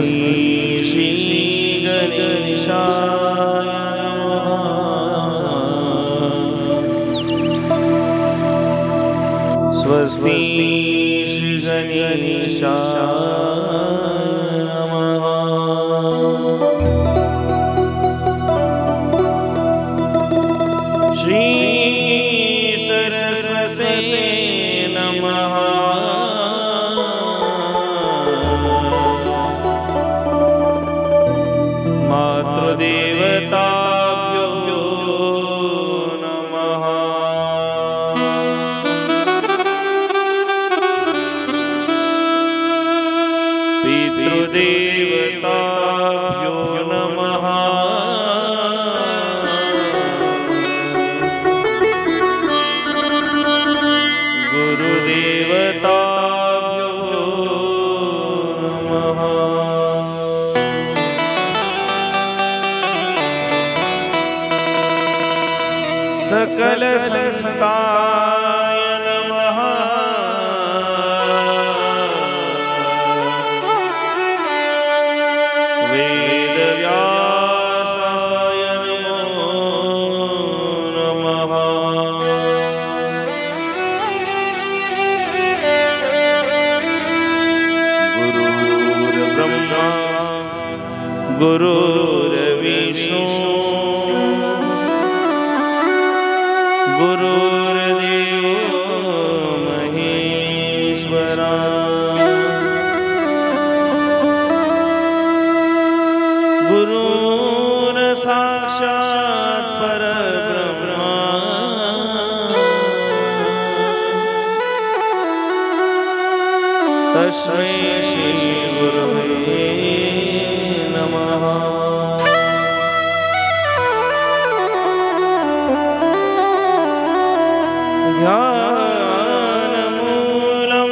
श्री गणेशाय स्वस्ति श्री गणेशाय श्री सरस्वती नमः मातृदेवताभ्यो नमः पितृदेवताभ्यो नमः गुरुदेवताभ्यो नमः सकल संताय नमः वेद व्यासाय नमो नमः गुरुर्ब्रह्मा गुरुर्विष्णु गुरुर्देवो महेश्वरा गुरुर् साक्षात् परब्रह्म तस्मै श्री गुरवे नमः ध्यानमूलं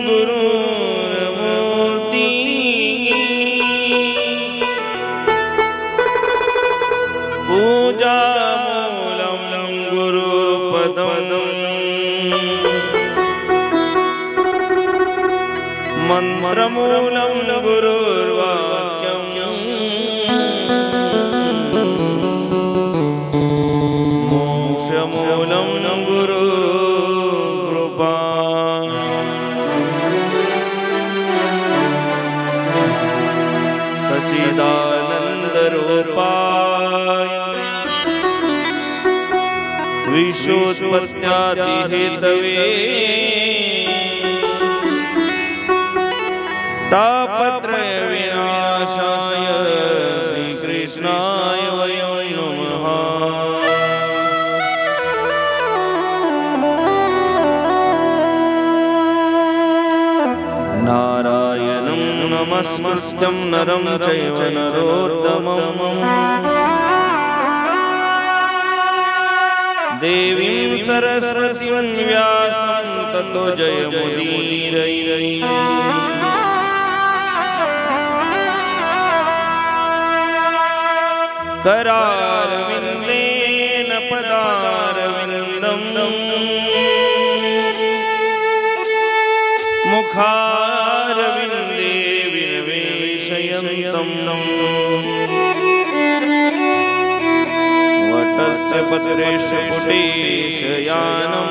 गुरुर्मूर्ति पूजामूलं गुरुपदम् मन्त्रमूलं गुरुर्वाक्यम् मोक्षमूलं गुरुकृपा सच्चिदानन्दरूपाय विश्वोत्पत्त्यादिहेतवे तापत्रय विनाशाय श्रीकृष्णाय वयं नमः नारायणं नमस्कृत्यं नरं चैव नरोत्तमं देवीं सरस्वतीं व्यासं ततो जयमुदीरये करारविन्देन पदारविन्दं मुखारविन्दे विनिवेशयन्तं वटस्य पत्रेषु पुटेशयानं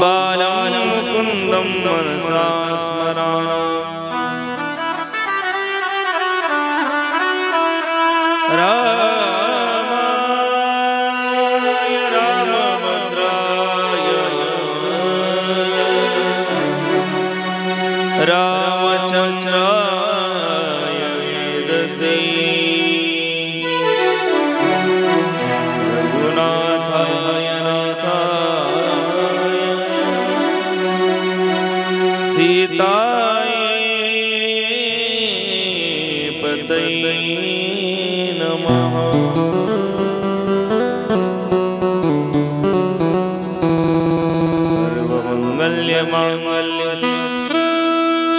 बालं मुकुन्दं मनसा स्मरामि रामाय रामभद्राय रामचन्द्राय वेदसे रघुनाथाय नाथाय सीताय पतये नमः सर्वमङ्गलमाङ्गल्ये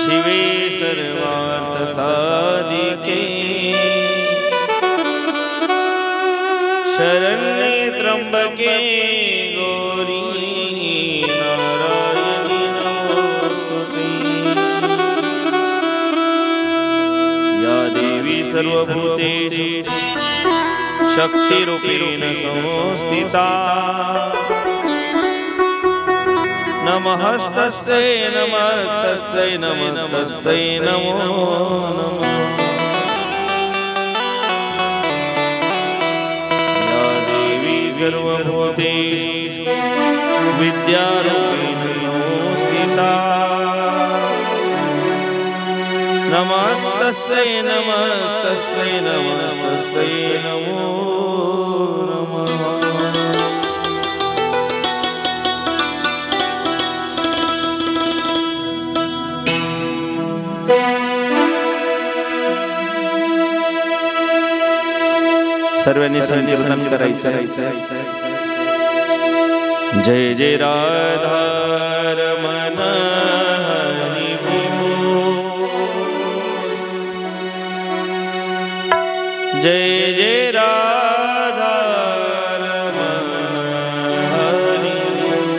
शिवे सर्वार्थसाधिके शरण्ये त्र्यंबके गौरी नारायणी नमोस्तुते। शक्तिरूपेण संस्थिता नमस्तस्यै नमस्तस्यै नमस्तस्यै नमो नमः। या देवी सर्वभूतेषु विद्यारूपेण संस्थिता नमस्तस्यै नमस्तस्यै नमस्तस्यै नमो नमः। सर्वांनी संकीर्तन करायचं। जय जय राधा रमण हरि बोल, जय जय राधा रमण हरि बोल।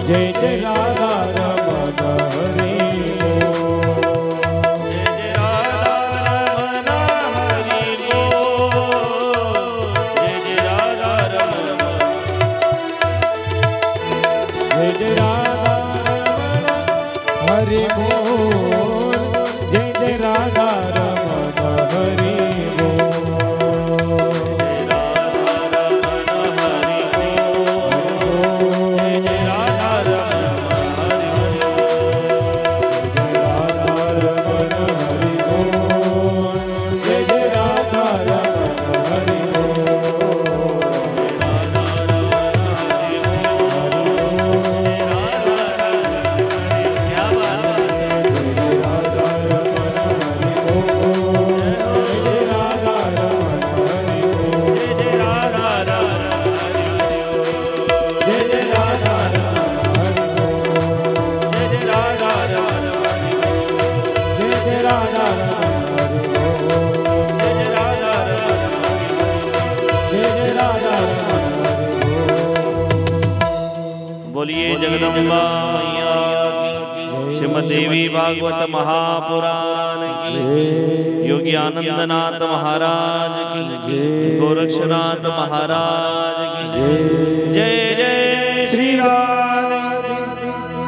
जय जय राधा रमण हरि हरि बोल जय जय राधा रमण हरि बोलिए जगदम्बा मैया की श्रीमद् देवी भागवत महापुराण की, योगी आनंदनाथ महाराज की, गोरक्षनाथ महाराज की जय जय श्री राधे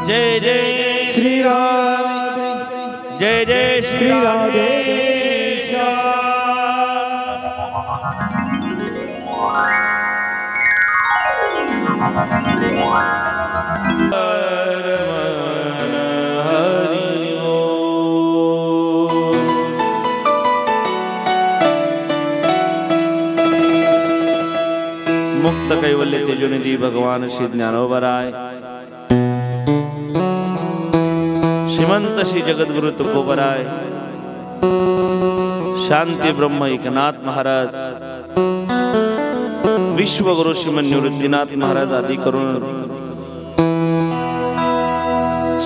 जय जय श्री राधे जय जय श्री राधे। मुक्त कैवल्य तेजोनिधि भगवान श्री ज्ञानोबराय श्रीमंत श्री जगद्गुरु तुकोबराय शांती ब्रह्म एकनाथ महाराज विश्वगुरु श्रीमन निवृत्तीनाथ महाराज आदी करून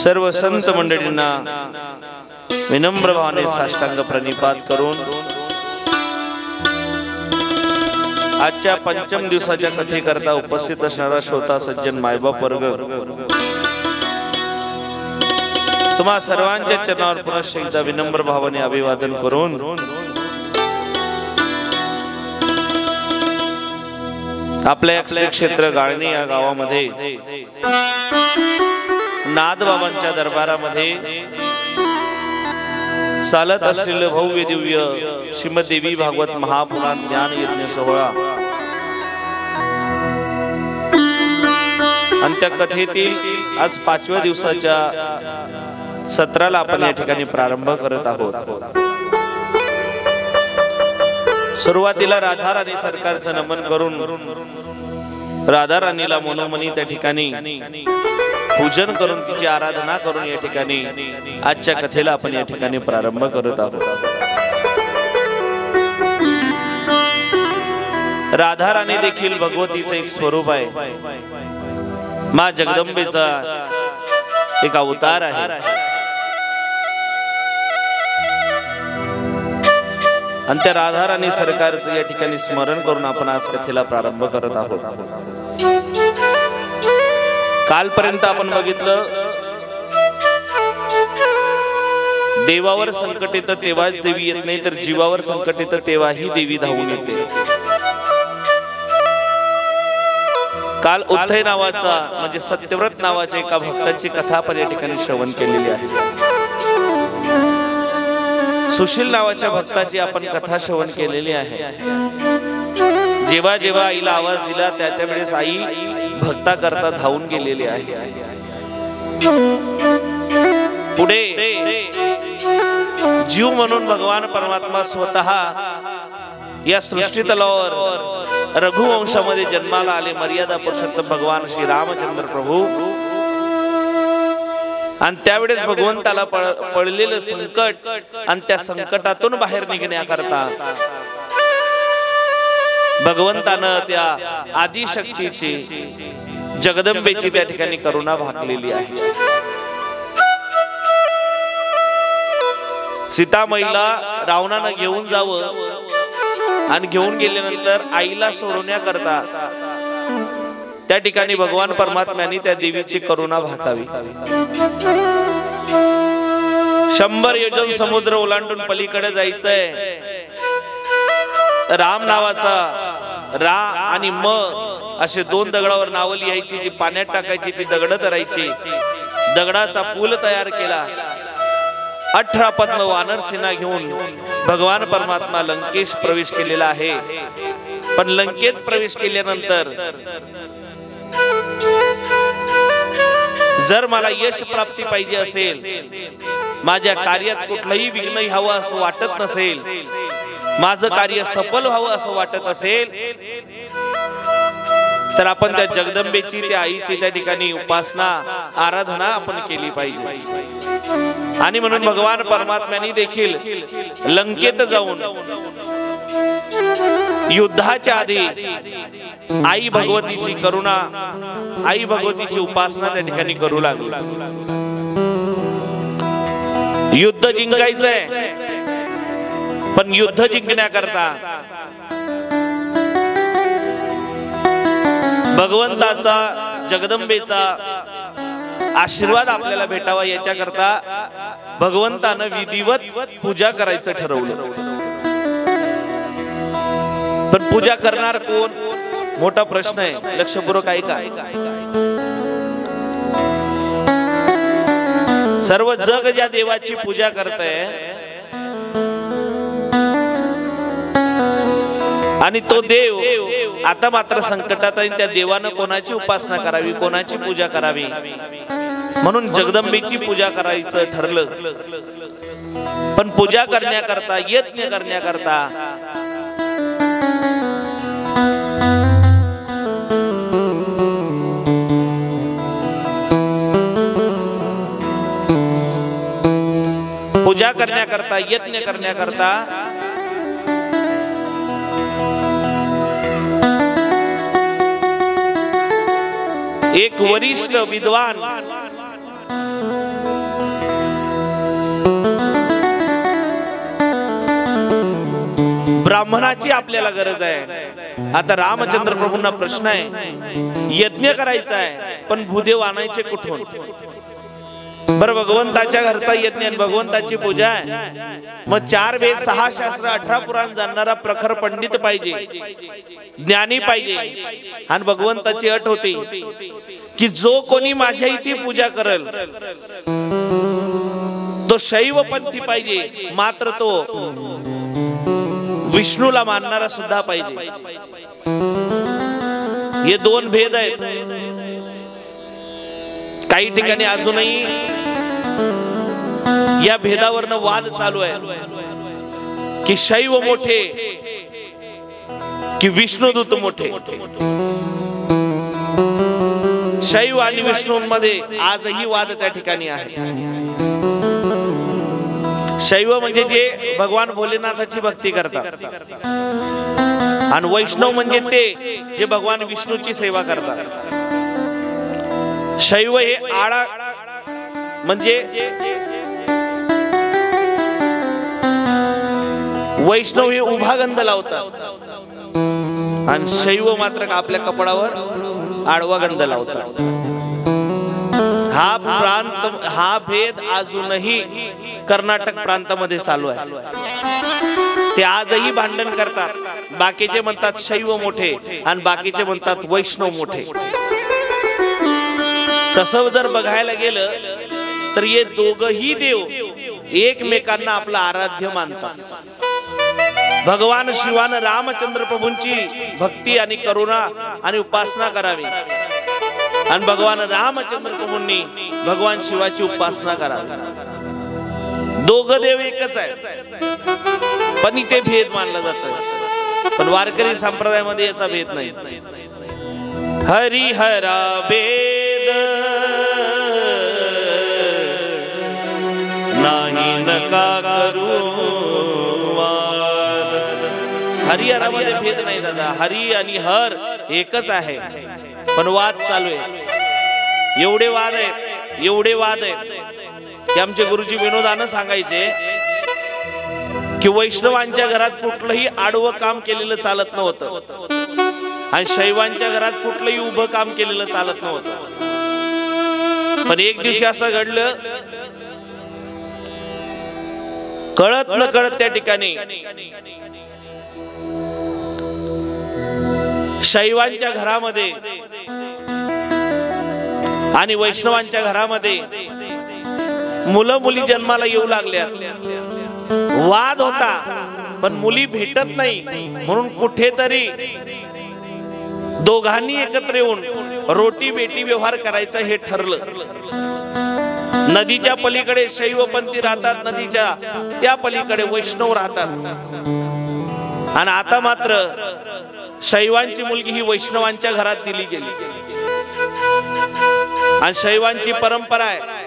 सर्व संत मंडळींना विनम्र भावाने साष्टांग प्रणिपात करून आजच्या पंचम दिवसाच्या कथेकरता उपस्थित असणारा श्रोता सज्जन मायबाप वर्ग, तुम्हा सर्वांच्या चरणावर पुनश्च एकदा विनम्र भावाने अभिवादन करून आपल्या क्षेत्र गाळणी या गावामध्ये नादबाबांच्या दरबारामध्ये चालत असलेलं भव्य दिव्य श्रीमद् देवी भागवत महापुराण ज्ञान यज्ञ सोहळा आणि त्या कथेतील आज 5व्या दिवसाच्या सत्राला आपण या ठिकाणी प्रारंभ करत आहोत। सुरुवातीला राधा राणी सरकारचं नमन करून राधा राणीला मनोमनी त्या ठिकाणी पूजन करून तिची आराधना करून या ठिकाणी आजच्या कथेला आपण या ठिकाणी प्रारंभ करत आहोत। राधा राणी देखील भगवतीचं एक स्वरूप आहे, माँ जगदंबेचा एक अवतार आहे आणि त्या राधा राणी सरकारचं या ठिकाणी स्मरण करून आपण आज कथेला प्रारंभ करत आहोत। कालपर्यंत आपण बघितलं देवावर संकट येतं तेव्हा देवी येत नाही, तर जीवावर संकट येतं तेव्हाही देवी धावून येते। काल उद्धय नावाचा म्हणजे सत्यव्रत नावाच्या एका भक्ताची कथा आपण या ठिकाणी श्रवण केलेली आहे। सुशील नावाच्या भक्ताची आपण कथा श्रवण केलेली आहे। जेव्हा जेव्हा आईला आवाज दिला त्या वेळेस आई भक्ता करता धावून गेलेली आहे। पुढे जीव म्हणून भगवान परमात्मा स्वतः या सृष्टी तलावर रघुवंशामध्ये जन्माला आले, मर्यादा पुरुषोत्तम भगवान श्री रामचंद्र प्रभू। आणि त्यावेळेस भगवंताला पडलेलं संकट आणि त्या संकटातून बाहेर निघण्याकरता भगवंतानं त्या आदिशक्तीची जगदंबेची त्या ठिकाणी करुणा भागलेली आहे। सीतामाईला रावणानं घेऊन जावं आणि घेऊन गेल्यानंतर आईला सोडवण्याकरता त्या ठिकाणी भगवान परमात्म्याने त्या देवीची करुणा भाकावी. 100 योजन समुद्र ओलांडून पलीकडे जायचंय. राम नावाचा रा आणि म असे 2 दगडावर नावं लिहायची, ती पाण्यात टाकायची, ती दगड धरायची. दगडाचा पूल तयार केला. 18 पद्म वानर सेना घेऊन भगवान परमात्मा लंकेश प्रवेश केलेला आहे. पण लंकेत प्रवेश केल्यानंतर जर मला यश प्राप्ती पाहिजे असेल, माझ्या कार्यात कुठलंही विघ्न हवं असं वाटत नसेल, माझं कार्य सफल व्हावं असं वाटत असेल, तर आपण त्या जगदंबेची, त्या आईची त्या ठिकाणी उपासना आराधना आपण केली पाहिजे. आणि म्हणून भगवान परमात्म्याने देखील लंकेत जाऊन युद्धाच्या आधी आई भगवतीची करुणा, आई भगवतीची उपासना त्या ठिकाणी करू लागले. युद्ध जिंकायचंय, पण युद्ध जिंकण्याकरता भगवंताचा, जगदंबेचा आशीर्वाद आपल्याला भेटावा याच्याकरता भगवंतानं विधिवत पूजा करायचं ठरवलं. पण पूजा करणार कोण, मोठा प्रश्न आहे. लक्षपूर्वक ऐका. सर्व जग ज्या देवाची पूजा करतंय आणि तो देव आता मात्र संकटात आहे, त्या देवानं कोणाची उपासना करावी, कोणाची पूजा करावी, म्हणून जगदंबेची पूजा करायचं ठरलं. पण पूजा करण्याकरता, यज्ञ करण्याकरता पूजा करण्याकरता, यज्ञ करण्याकरता एक वरिष्ठ विद्वान ब्राह्मणाची आपल्याला गरज आहे. आता रामचंद्र प्रभूंना प्रश्न आहे, यज्ञ करायचा आहे पण भूदेव आणायचे कुठून? बरं, भगवंताच्या घरचा यज्ञ आणि भगवंताची पूजा आहे, मग 4 वेद 6 शास्त्र 18 पुराण जाणणारा प्रखर पंडित पाहिजे, ज्ञानी पाहिजे. आणि भगवंताची अट होती की जो कोणी माझ्या इथे पूजा करेल तो शैव पंथी पाहिजे, मात्र तो विष्णूला मानणारा सुद्धा पाहिजे. हे 2 भेद आहेत. काही ठिकाणी अजूनही या भेदावरनं वाद चालू आहे की शैव मोठे की विष्णुदूत मोठे. शैव आणि विष्णूंमध्ये आजही वाद त्या ठिकाणी आहे. शैव म्हणजे जे भगवान भोलेनाथाची भक्ती करतात आणि वैष्णव म्हणजे ते जे भगवान विष्णूची सेवा करतात. शैव हे आळा म्हणजे वैष्णव हे उभा गंध लावतात आणि शैव मात्र आपल्या कपडावर आडवा गंध लावतात. हा भेद अजूनही कर्नाटक प्रांतामध्ये चालू आहे. ते आजही भांडण करतात. बाकीचे म्हणतात शैव मोठे आणि बाकीचे म्हणतात वैष्णव मोठे. तसं जर बघायला गेलं तर हे दोघही देव एकमेकांना आपला आराध्य मानतात. भगवान शिवानं रामचंद्र प्रभूंची भक्ती आणि करुणा आणि उपासना करावी आणि भगवान रामचंद्र प्रभूंनी भगवान शिवाची उपासना करावी. दोघं देव एकच आहे, पण इथे भेद मानला जातो. पण वारकरी संप्रदायामध्ये याचा भेद नाही. हरिहरा भेद नाही नका करू. हरिहरामध्ये भेद नाही दादा. हरी आणि हर एकच आहे, पण वाद चालू आहे. एवढे वाद आहेत की आमचे गुरुजी विनोदानं सांगायचे की वैष्णवांच्या घरात कुठलंही आडवं काम केलेलं चालत नव्हतं. आणि शैवांच्या घरात कुठलंही उभं काम केलेलं चालत नव्हतं. पण एक दिवशी असं घडलं, कळत न कळत त्या ठिकाणी शैवांच्या घरामध्ये आणि वैष्णवांच्या घरामध्ये मुलं मुली जन्माला येऊ लागल्या. वाद होता पण मुली भेटत नाही, म्हणून कुठेतरी दोघांनी एकत्र येऊन रोटी बेटी व्यवहार करायचा हे ठरलं. नदीच्या पलीकडे शैवपंथी राहतात, नदीच्या त्या पलीकडे वैष्णव राहतात. आणि आता मात्र शैवांची मुलगी ही वैष्णवांच्या घरात दिली गेली. आणि शैवांची परंपरा आहे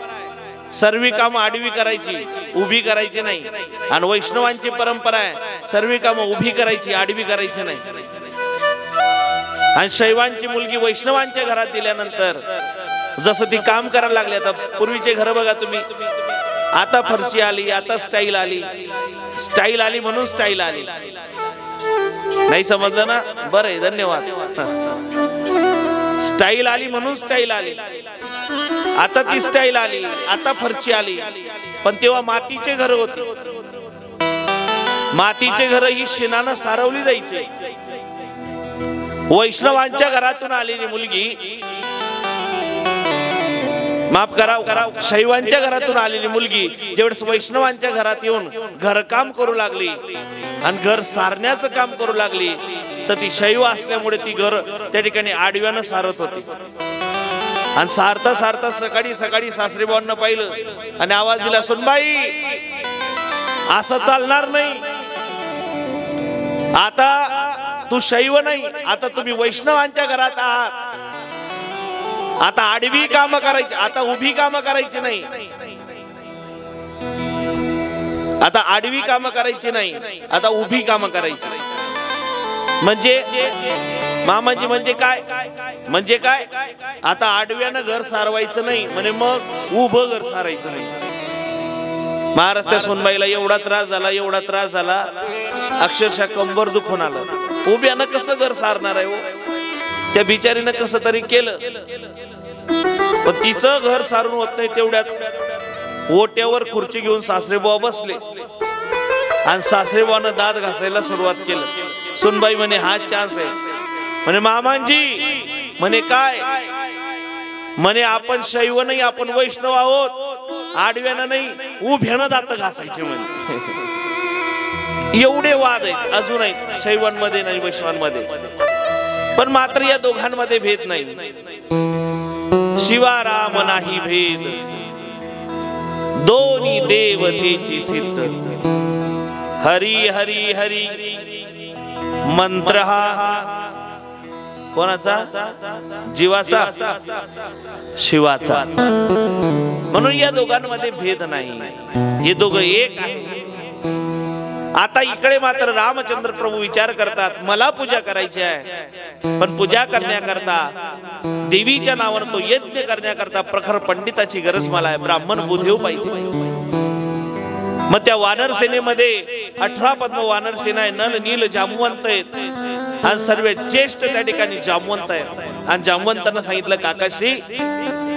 सर्व कामं आडवी करायची, उभी करायची नाही. आणि वैष्णवांची परंपरा आहे सर्व कामं उभी करायची, आडवी करायची नाही. आणि शैवांची मुलगी वैष्णवांच्या घरात दिल्यानंतर जसं ती काम करायला लागली. आता पूर्वीचे घर बघा तुम्ही, आता फरशी आली, आता स्टाईल आली. स्टाईल आली म्हणून स्टाईल आली. नाही समजलं ना? बरं आहे, धन्यवाद. स्टाईल आली म्हणून स्टाईल आली. आता ती स्टाईल आली, आता फरशी आली. पण तेव्हा मातीचे घर होते. मातीचे घर ही शेणानं सारवली जायची. वैष्णवांच्या घरातून आलेली मुलगी, माफ करा, शैवांच्या घरातून आलेली मुलगी जेवढेच वैष्णवांच्या घरात येऊन घरकाम करू लागली आणि घर सारण्याचं काम करू लागली, तर ती शैव असल्यामुळे ती घर त्या ठिकाणी आडव्यानं सारत होती. आणि सारता सारता सकाळी सकाळी सासरेबावांना पाहिलं आणि आवाज दिला, सुनबाई असं चालणार नाही. आता तू शैव नाही, आता तुम्ही वैष्णवांच्या घरात आहात. आता आडवी कामं करायची, आता उभी कामं करायची नाही. आता आडवी कामं करायची नाही, आता उभी कामं करायची. म्हणजे मामाजी म्हणजे काय? म्हणजे काय? आता आडव्यानं घर सारवायचं नाही म्हणे, मग उभं घर सारायचं नाही. महाराष्ट्र सोनबाईला एवढा त्रास झाला, एवढा त्रास झाला, अक्षरशः कंबर दुखून आलं. उभ्यानं कसं घर सारणार आहे? त्या बिचारीनं कसं तरी केलं, पण तिचं घर सारून होत नाही. तेवढ्यात ओट्यावर खुर्ची घेऊन सासरेबुवा बसले आणि सासरेबुवानं दात घासायला सुरुवात केलं. सुनबाई म्हणे हा चान्स आहे. म्हणे मामांजी म्हणे काय? म्हणे आपण शैव नाही, आपण वैष्णव आहोत. आडव्यानं नाही, उभ्यानं दात घासायचे. म्हणजे एवढे वाद आहेत अजून आहेत शैवांमध्ये आणि वैष्णवांमध्ये. पण मात्र या दोघांमध्ये भेद नाही. शिवा राम नाही भेद, दोन्ही देवतेची सिद्ध. हरी हरी हरी मंत्र हा कोणाचा? जीवाचा, शिवाचा. म्हणून या दोघांमध्ये भेद नाही, हे दोघं एक आहे. आता इकडे मात्र रामचंद्र प्रभू विचार करतात, मला पूजा करायची आहे, पण पूजा करण्याकरता देवीच्या नावानं तो यज्ञ करण्याकरता प्रखर पंडिताची गरज मला आहे. ब्राह्मण बुधेव पाहिजे. मग त्या वानर सेनेमध्ये 18 पद्म वानर सेना आहे. नल नील जामवंत आहेत आणि सर्व ज्येष्ठ त्या ठिकाणी जामवंत आहेत. आणि जामवंतांना सांगितलं, काकाश्री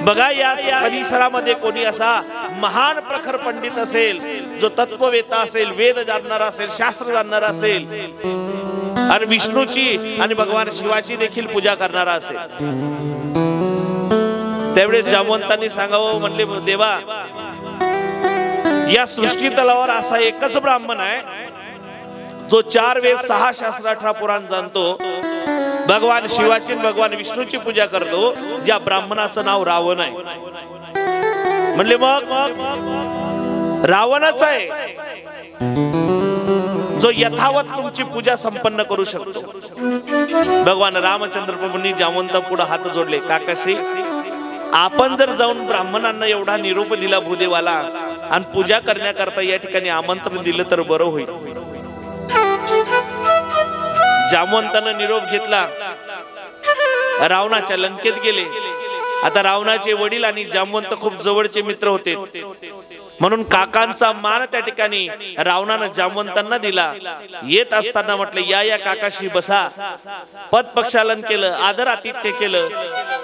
बघा, या परिसरामध्ये कोणी असा महान प्रखर पंडित असेल, जो तत्ववेता असेल, वेद जाणणारा असेल, शास्त्र जाणणारा असेल आणि विष्णूची आणि भगवान शिवाची देखील पूजा करणारा असेल. त्यावेळेस जामवंतांनी सांगावं, म्हणले देवा, या सृष्टी तलावर असा एकच ब्राह्मण आहे जो 4 वेद 6 शास्त्र 18 पुराण जाणतो, भगवान शिवाची भगवान विष्णूची पूजा करतो. ज्या ब्राह्मणाचं नाव रावण आहे. म्हणले मग रावणच आहे जो यथावत तुमची पूजा संपन्न करू शकतो. भगवान रामचंद्र प्रभूंनी जामवंता पुढे हात जोडले, काकाश्री आपण जर जाऊन ब्राह्मणांना एवढा निरोप दिला भूदेवाला आणि पूजा करण्याकरता या ठिकाणी आमंत्रण दिलं तर बरं होईल. जामवंतानं निरोप घेतला, रावणाच्या लंकेत गेले. आता रावणाचे वडील आणि जामवंत खूप जवळचे मित्र होते. म्हणून काकांचा मान त्या ठिकाणी रावणानं जामवंतांना दिला. येत असताना म्हटलं या काकाशी बसा. पद प्रक्षालन केलं, आदर आतिथ्य केलं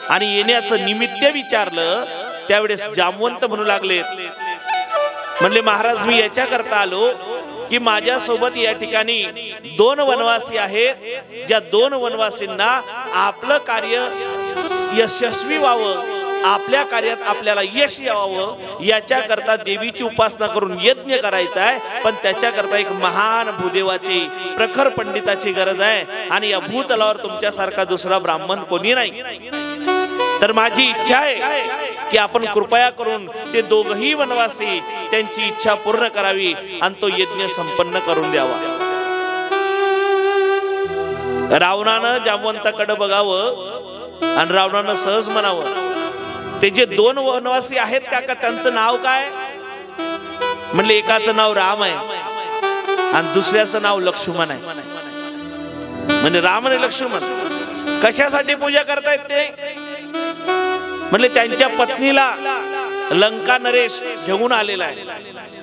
आणि येण्याचं निमित्त विचारलं. त्यावेळेस जामवंत म्हणू लागले, म्हणले महाराज मी याच्या करता आलो की माझ्या सोबत या ठिकाणी 2 वनवासी आहेत. ज्या 2 वनवासींना आपलं कार्य यशस्वी व्हावं, आपल्या कार्यात आपल्याला यश यावं याच्या करता देवीची उपासना करून यज्ञ करायचा आहे. पण त्याच्या करता एक महान भूदेवाची प्रखर पंडिताची गरज आहे आणि या भूतलावर तुमच्यासारखा दुसरा ब्राह्मण कोणी नाही. तर माझी इच्छा आहे की आपण कृपया करून ते दोघही वनवासी त्यांची इच्छा पूर्ण करावी आणि तो यज्ञ संपन्न करून द्यावा. रावणानं जामवंताकडे बघावं आणि रावणानं सहज म्हणावं, ते जे 2 वनवासी आहेत काका त्यांचं नाव काय? म्हणले एकाचं नाव राम आहे आणि दुसऱ्याचं नाव लक्ष्मण आहे. म्हणजे राम आणि लक्ष्मण कशासाठी पूजा करतायत ते? म्हणले त्यांच्या पत्नीला लंका नरेश घेऊन आलेला आहे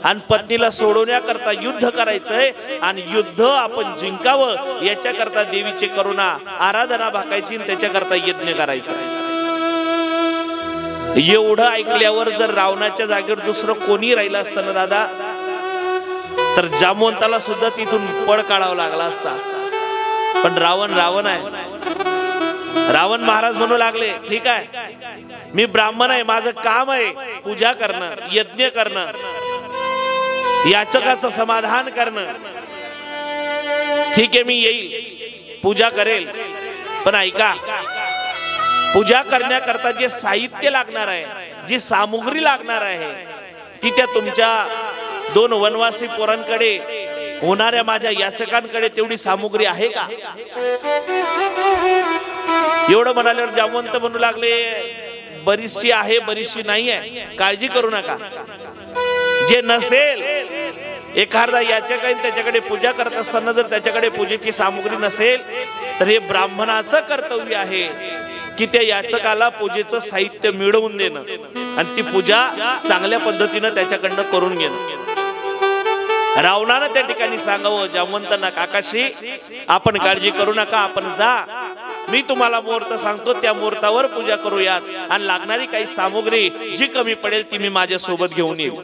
आणि पत्नीला सोडवण्याकरता युद्ध करायचंय आणि युद्ध आपण जिंकावं याच्या करता देवीची करुणा आराधना भाकायची आणि त्याच्या करता यज्ञ करायचा. एवढं ऐकल्यावर जर रावणाच्या जागेवर दुसरं कोणी राहिलं असतं ना दादा, तर जामवंताला सुद्धा तिथून पळ काढावा लागला असता. पण रावण आहे. रावण महाराज म्हणू लागले, ठीक आहे मी ब्राह्मण आहे, माझं काम आहे पूजा करणं, यज्ञ करणं, याचकाचं समाधान करणं. ठीक आहे मी येईल, पूजा करेल. पण ऐका, पूजा करण्याकरता जे साहित्य लागणार आहे, जी सामुग्री लागणार आहे, ती त्या तुमच्या 2 वनवासी पोरांकडे होणाऱ्या माझ्या याचकांकडे तेवढी सामुग्री आहे का? एवढं म्हणाल्यावर जामवंत म्हणू लागले, बरीचशी आहे, बरीचशी नाही आहे, काळजी करू नका. जे नसेल, एखादा याचक आहे त्याच्याकडे पूजा करत असताना जर त्याच्याकडे पूजेची सामुग्री नसेल तर हे ब्राह्मणाचं कर्तव्य आहे की त्या याचकाला पूजेचं साहित्य मिळवून देणं आणि ती पूजा चांगल्या पद्धतीनं त्याच्याकडनं करून घेणं. रावणानं त्या ठिकाणी सांगावं जामवंतांना, काकाशी आपण काळजी करू नका, आपण जा, मी तुम्हाला मुहूर्त सांगतो, त्या मुहूर्तावर पूजा करूयात आणि लागणारी काही सामुग्री जी कमी पडेल ती मी माझ्या सोबत घेऊन येऊ.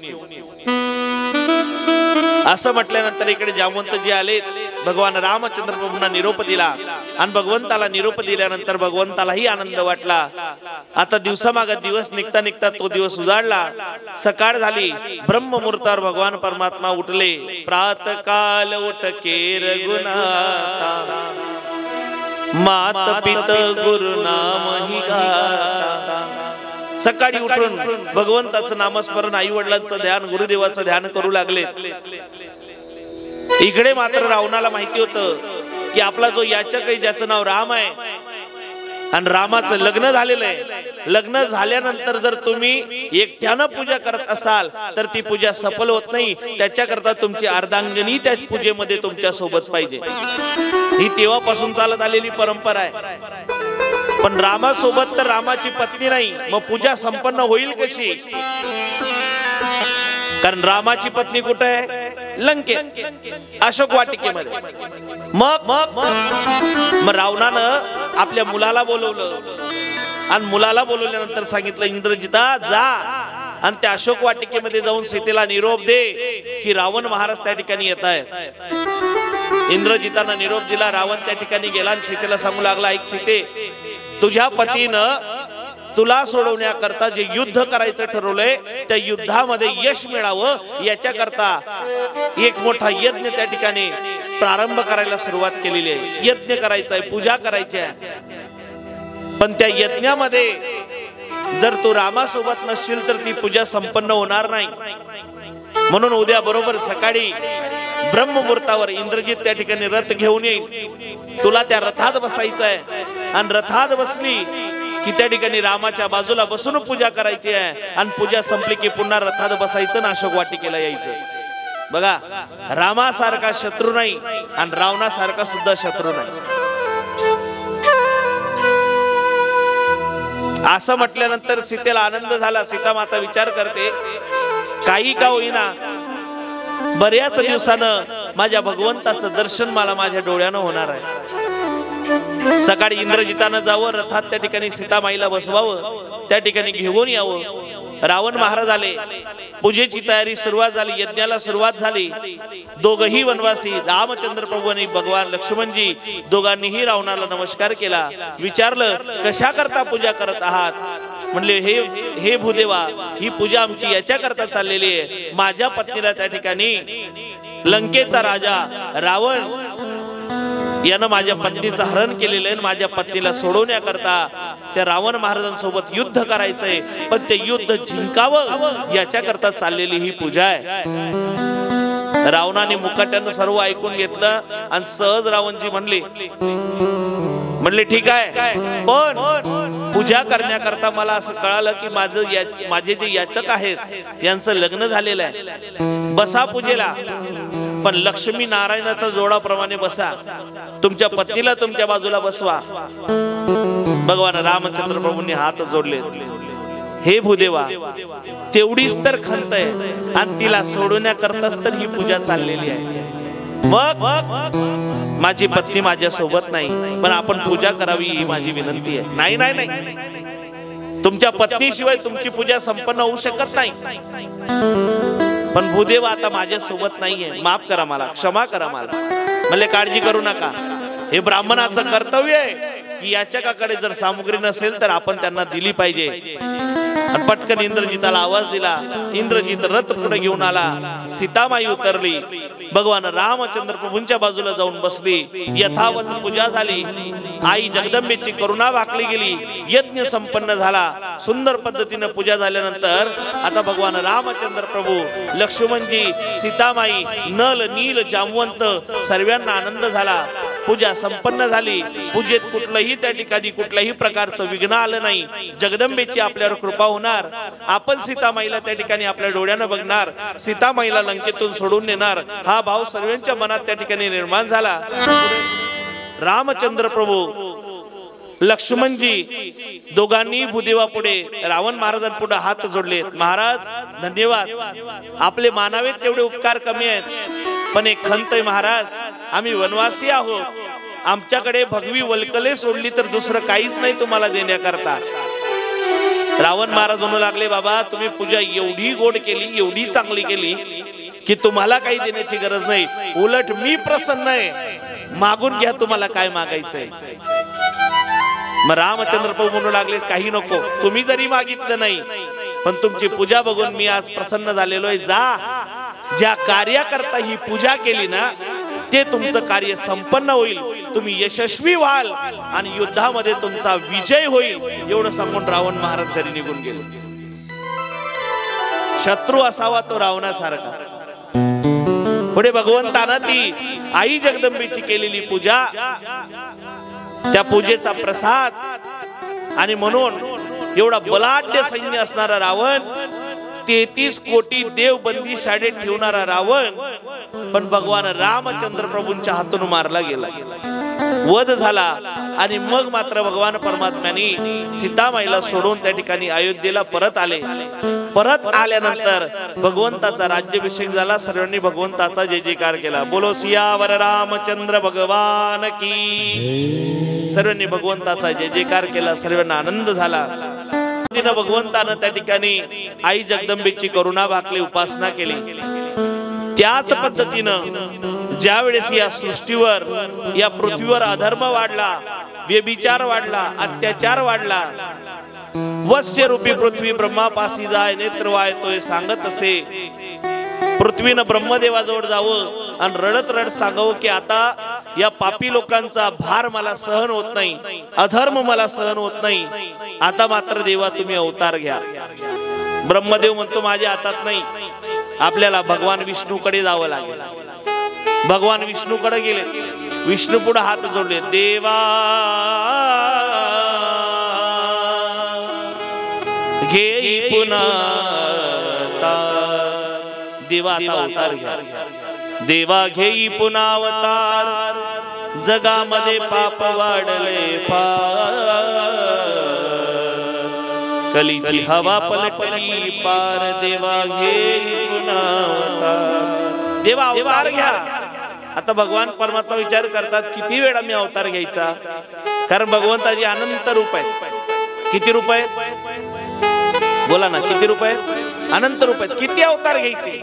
असं म्हटल्यानंतर इकडे जामवंत जे आले, भगवान रामचंद्र प्रभूंना निरोप दिला आणि भगवंताला निरोप दिल्यानंतर भगवंतालाही आनंद वाटला. आता दिवसामागे दिवस निघता निघता तो दिवस उजाडला. सकाळ झाली, ब्रह्ममुहूर्तावर भगवान परमात्मा उठले. प्रातःकाल उठके रघुनाथा, मात पित गुरु नाम ही गाता. सकाळी उठून भगवंताचं नामस्मरण, आई वडिलांचं ध्यान, गुरुदेवाचं ध्यान करू लागले. इकडे मात्र रावणाला माहिती होतं की आपला जो याचक आहे ज्याचं नाव राम आहे आणि रामाचं लग्न झालेलं आहे, लग्न झाल्यानंतर जर तुम्ही एकट्यानं पूजा करत असाल तर ती पूजा सफल होत नाही. त्याच्याकरता तुमची अर्धांगिनी त्या पूजेमध्ये तुमच्या सोबत पाहिजे. ही तेव्हापासून चालत आलेली परंपरा आहे. पण रामासोबत तर रामाची पत्नी नाही, मग पूजा संपन्न होईल कशी? कारण रामाची पत्नी कुठे आहे? लंकेत, अशोक वाटिकेमध्ये. मग रावणानं आपल्या मुलाला बोलवलं आणि मुलाला बोलवल्यानंतर सांगितलं, इंद्रजिता जा आणि त्या अशोक वाटिकेमध्ये जाऊन सीतेला निरोप दे की रावण महाराज त्या ठिकाणी येत आहेत. इंद्रजितानं निरोप दिला. रावण त्या ठिकाणी गेला आणि सीतेला सांगू लागला, ऐक सीते, तुझ्या पतीनं तुला सोडवण्याकरता जे युद्ध करायचं ठरवलंय त्या युद्धामध्ये यश मिळावं याच्या करता एक मोठा यज्ञ त्या ठिकाणी प्रारंभ करायला सुरुवात केलेली आहे. यज्ञ करायचा आहे, पूजा करायची आहे. पण त्या यज्ञामध्ये जर तू रामासोबत नसशील तर ती पूजा संपन्न होणार नाही. म्हणून उद्या बरोबर सकाळी ब्रह्ममुहूर्तावर इंद्रजित त्या ठिकाणी रथ घेऊन येईल. तुला त्या रथात बसायचं आहे आणि रथात बसली की त्या ठिकाणी रामाच्या बाजूला बसून पूजा करायची आहे आणि पूजा संपली की पुन्हा रथात बसायचं आणि अशोक वाटिकेला यायचं. बघा, रामासारखा शत्रू नाही आणि रावणासारखा सुद्धा शत्रू नाही. असं म्हटल्यानंतर सीतेला आनंद झाला. सीता माता विचार करते, काही का होईना बऱ्याच दिवसानं माझ्या भगवंताचं दर्शन मला माझ्या डोळ्यानं होणार आहे। सकाळी इंद्रजितानं जावं, रथात त्या ठिकाणी सीतामाईला बसवावं, त्या ठिकाणी घेऊन यावं। रावण महाराज आले, पूजेची तयारी सुरुवात झाली, यज्ञाला सुरुवात झाली। दोघही वनवासी रामचंद्र प्रभू आणि भगवान लक्ष्मणजी दोघांनीही रावणाला नमस्कार केला। विचारलं, कशा करता पूजा करत आहात? म्हणले, हे भूदेवा, ही पूजा आमची याच्या करता चाललेली आहे। माझ्या पत्नीला त्या ठिकाणी लंकेचा राजा रावण यानं माझ्या पत्नीचं हरण केलेलं आहे। माझ्या पत्नीला सोडवण्याकरता त्या रावण महाराजांसोबत युद्ध करायचंय, पण ते युद्ध जिंकावं याच्याकरता चाललेली ही पूजा आहे। रावणाने मुकाट्यानं सर्व ऐकून घेतलं आणि सहज रावणजी म्हणले ठीक आहे, पण पूजा करण्याकरता मला असं कळालं की माझे जे याचक आहेत यांचं लग्न झालेलं आहे। बसा पूजेला, पण लक्ष्मी नारायणाचा जोडाप्रमाणे बसा, तुमच्या पत्नीला तुमच्या बाजूला बसवा। भगवान रामचंद्र प्रभूंनी हात जोडले। हे भूदेवा, तेवढीच तर खंत आहे आणि तिला सोडवण्याकरताच तर ही पूजा चाललेली आहे। मग माझी पत्नी माझ्या सोबत नाही, पण आपण पूजा करावी ही माझी विनंती आहे। नाही नाही नाही, तुमच्या पत्नीशिवाय तुमची पूजा संपन्न होऊ शकत नाही। पण भूदेवा आता माझ्या सोबत नाहीये, माफ करा मला, क्षमा करा मला। म्हणले, काळजी करू नका, हे ब्राह्मणाचं कर्तव्य आहे की याचकाकडे जर सामुग्री नसेल तर आपण त्यांना दिली पाहिजे। आणि पटकन इंद्रजिताला आवाज दिला। इंद्रजित रथ पुढे घेऊन आला, सीतामाई उतरली, भगवान रामचंद्र प्रभूंच्या बाजूला जाऊन बसली। यथावत पूजा झाली, आई जगदंबेची करुणा वाकली गेली, यज्ञ संपन्न झाला। सुंदर पद्धतीने पूजा झाल्यानंतर आता भगवान रामचंद्र प्रभू, लक्ष्मणजी, सीतामाई, नल नील जामवंत सर्वांना आनंद झाला। पूजा संपन्न झाली। पूजेत कुठलंही त्या ठिकाणी कुठल्याही प्रकारचं विघ्न आलं नाही। जगदंबेची आपल्यावर कृपा होणार, आपण सीतामाईला त्या ठिकाणी आपल्या डोळ्यानं बघणार, सीतामाईला लंकेतून सोडून नेणार, हा भाव सर्वांच्या मनात त्या ठिकाणी निर्माण झाला। रामचंद्र प्रभू, लक्ष्मणजी दोघांनी भूदेवा पुढे, रावण महाराजांपुढे हात जोडले। महाराज धन्यवाद, आपले मानावे तेवढे उपकार कमी आहेत, पण एक खंत आहे महाराज, आम्ही वनवासी आहोत, आमच्याकडे भगवी वल्कले सोडली तर दुसरं काहीच नाही तुम्हाला देण्याकरता। रावण महाराज म्हणू लागले, बाबा तुम्ही पूजा एवढी गोड केली, एवढी चांगली केली की तुम्हाला काही देण्याची गरज नाही, उलट मी प्रसन्न आहे, मागून घ्या तुम्हाला काय मागायचंय। मग रामचंद्र प्रभू म्हणू लागले, काही नको, तुम्ही जरी मागितलं नाही पण तुमची पूजा बघून मी आज प्रसन्न झालेलो आहे। जा, ज्या कार्याकरता ही पूजा केली ना ते तुमचं कार्य संपन्न होईल, तुम्ही यशस्वी व्हाल आणि युद्धामध्ये तुमचा विजय होईल, एवढं सांगून रावण महाराज घरी निघून गेले। शत्रू असावा तो रावणासारखा। पुढे भगवंतानं ती आई जगदंबेची केलेली पूजा, त्या पूजेचा प्रसाद, आणि म्हणून एवढा बलाढ्य सैन्य असणारा रावण, 33 कोटी देव बंदी शाळेत ठेवणारा रावण, पण भगवान रामचंद्र प्रभूंच्या हातून मारला गेला, वध झाला। आणि मग मात्र भगवान परमात्म्याने सीतामाईला सोडून त्या ठिकाणी अयोध्येला परत आले। परत आल्यानंतर भगवंताचा राज्याभिषेक झाला। सर्वांनी भगवंताचा जय जयकार केला। बोलो सियावर रामचंद्र भगवान की। सर्वांनी भगवंताचा जय जयकार केला, सर्वांना आनंद झाला। भगवंतानं त्या ठिकाणी आई जगदंबेची करुणा भाकली, उपासना केली। त्याच पद्धतीनं ज्या वेळेस या सृष्टीवर, या पृथ्वीवर अधर्म वाढला, व्यभिचार वाढला, अत्याचार वाढला, वत्स्य रूपी पृथ्वी ब्रह्मापासी जाय नेत्र वाय तोय सांगत असे, पृथ्वीनं ब्रह्मदेवाजवळ जावं आणि रडत रडत सांगावं की आता या पापी लोकांचा भार मला सहन होत नाही, अधर्म मला सहन होत नाही, आता मात्र देवा तुम्ही अवतार घ्या। ब्रह्मदेव म्हणतो माझ्या हातात नाही, आपल्याला भगवान विष्णूकडे जावं लागेल। भगवान विष्णूकडे गेले, विष्णू पुढे हात जोडले, देवा घे पुन्हा देवा अवतार घ्या, देवा घेई पुन्हा अवतार, जगामध्ये पाप वाढले फार, कलीची हवा पलटली पार देवा घे पुन्हा अवतार. देवा अवतार घ्या. आता भगवान परमात्मा विचार करतात किती वेळा मी अवतार घ्यायचा, कारण भगवंताची अनंत रूप आहेत. किती रूप आहेत बोला ना, किती रूप आहेत? अनंत रूप आहेत. किती अवतार घ्यायचे?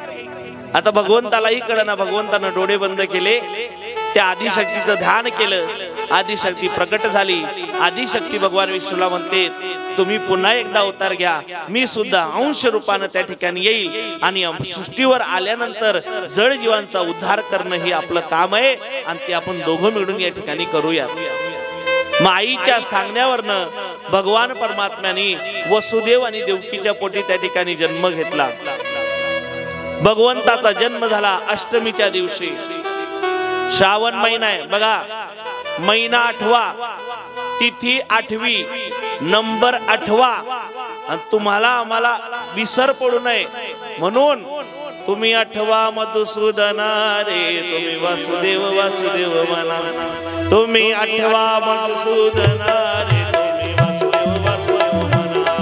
आता भगवंतालाही कळना. भगवंतानं डोळे बंद केले, त्या आदिशक्तीचं ध्यान केलं, आदिशक्ती प्रकट झाली. आदिशक्ती भगवान विष्णूला म्हणते तुम्ही पुन्हा एकदा अवतार घ्या, मी सुद्धा अंश रूपानं त्या ठिकाणी येईल आणि सृष्टीवर आल्यानंतर जड जीवांचा उद्धार करणं हे आपलं काम आहे आणि ते आपण दोघं मिळून या ठिकाणी करूया. मग आईच्या सांगण्यावरनं भगवान परमात्म्याने वसुदेव आणि देवकीच्या पोटी त्या ठिकाणी जन्म घेतला. भगवंताचा जन्म झाला अष्टमीच्या दिवशी. श्रावण महिना आहे बघा, महिना 8वा, तिथी 8वी, नंबर 8वा. आणि तुम्हाला आम्हाला विसर पडू नये म्हणून तुम्ही 8वा मधुसूदना रे, तुम्ही वासुदेव वासुदेव म्हणा. तुम्ही 8वा मधुसूदना रे, तुम्ही वासुदेव वासुदेव म्हणा.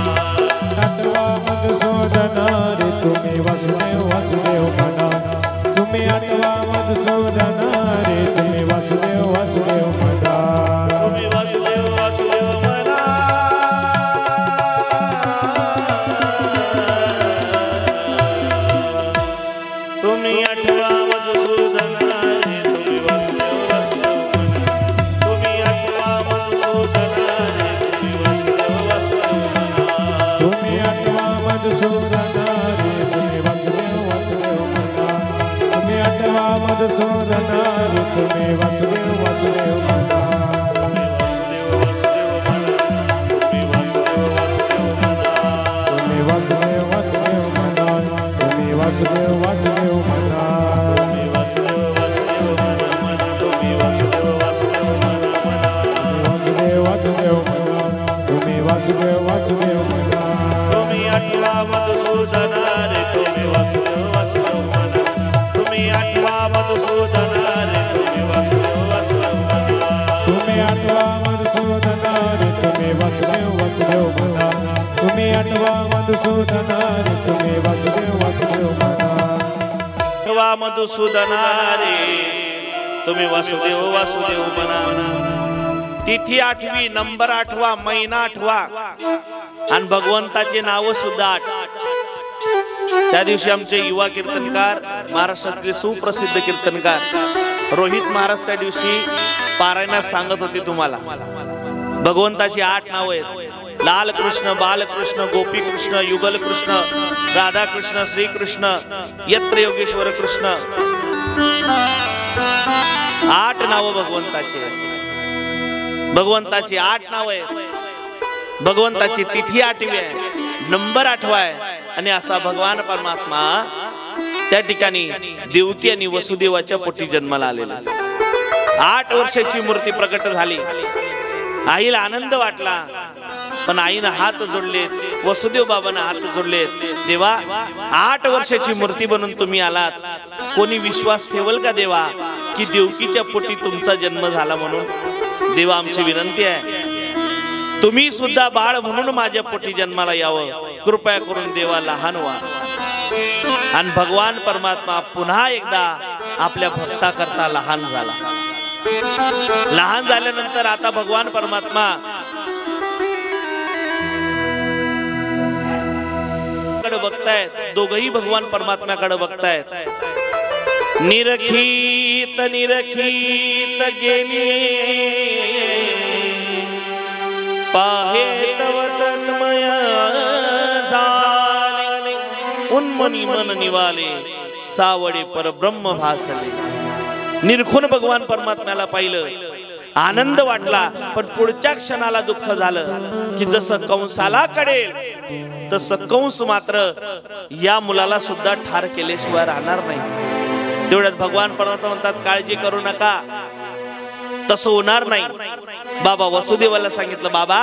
8वा मधुसूदना रे, तुम्ही वासुदेव वासुदेव म्हणा. तुम्ही 8वा मधुसूदना रे, तुम्ही वासुदेव वासुदेव म्हणा. तुम्ही वासुदेव वासुदेव म्हणा. तुम्ही 8वा मधुसूदना रे, तुम्ही वासुदेव वासुदेव म्हणा. तुम्ही 8वा मधुसूदना रे, तुम्ही वासुदेव वासुदेव म्हणा. तुम्ही 8वा मधुसूदना रे, तुम्ही वासुदेव वासुदेव म्हणा. तुम्ही 8वा मधुसूदना रे, तुम्ही वासुदेव वासुदेव म्हणा. तुम्ही वासुदेव वासुदेव म्हणा. तुम्ही वासुदेव वासुदेव म्हणा. तुम्ही वासुदेव वासुदेव म्हणा. तुम्ही वासुदेव वासुदेव म्हणा. वासुदेव वासुदेव म्हणा. तुम्ही वासुदेव वासुदेव म्हणा. तुम्ही 8वा मधुसूदना रे, तुम्ही वासुदेव वासुदेव म्हणा. तुम्ही 8वा मधुसूदना रे, तुम्ही वासुदेव वासुदेव म्हणा. तुम्ही 8वा मधुसूदना रे, तुम्ही वासुदेव वासुदेव म्हणा. तुम्ही 8वा मधुसूदना रे, तुम्ही वासुदेव वासुदेव म्हणा. 8वा मधुसूदना रे, तुम्ही वासुदेव वासुदेव म्हणा. तिथी 8वी, नंबर 8वा, महिना 8वा आणि भगवंताचे नाव सुद्धा 8. त्या दिवशी आमचे युवा कीर्तनकार, महाराष्ट्रातले सुप्रसिद्ध कीर्तनकार रोहित महाराज त्या दिवशी पारायणात सांगत होते तुम्हाला भगवंताची 8 नाव आहेत. लाल कृष्ण, बालकृष्ण, गोपी कृष्ण, युगल कृष्ण, राधा कृष्ण, श्रीकृष्ण, यत्र योगेश्वर कृष्ण. 8 नाव भगवंताचे. भगवंताची 8 नाव आहेत. भगवंताची तिथी 8वी आहे, नंबर 8वा आहे. आणि असा भगवान परमात्मा त्या ठिकाणी देवकी आणि वसुदेवाच्या पोटी जन्माला आलेला. 8 वर्षाची मूर्ती प्रकट झाली. आईला आनंद वाटला, पण आईनं हात जोडले, वसुदेव बाबांना हात जोडले. देवा 8 वर्षाची मूर्ती बनून तुम्ही आलात, कोणी विश्वास ठेवल का देवा की देवकीच्या पोटी तुमचा जन्म झाला म्हणून? देवा आमची विनंती आहे, तुम्ही सुद्धा बाळ म्हणून माझ्या पोटी जन्माला यावं, कृपया करून देवा लहान व्हा. आणि भगवान परमात्मा पुन्हा एकदा आपल्या भक्ता करता लहान झाला. लहान झाल्यानंतर आता भगवान परमात्मा कडे बघतायत. दोघही भगवान परमात्म्याकडे बघतायत. निरखीत निरखीत गेली पाहे तव तन्मय झाले, उन्मनी मन निवाले सावडे परब्रह्म भासले. निरखून भगवान परमात्म्याला पाहिलं, आनंद वाटला, पण पुढच्या क्षणाला दुःख झालं की जसं कंसाला कळेल तसं कंस मात्र या मुलाला सुद्धा ठार केल्याशिवाय राहणार नाही. तेवढ्यात भगवान परमात्मा म्हणतात काळजी करू नका, तसं होणार नाही. बाबा वसुदेवाला सांगितलं, बाबा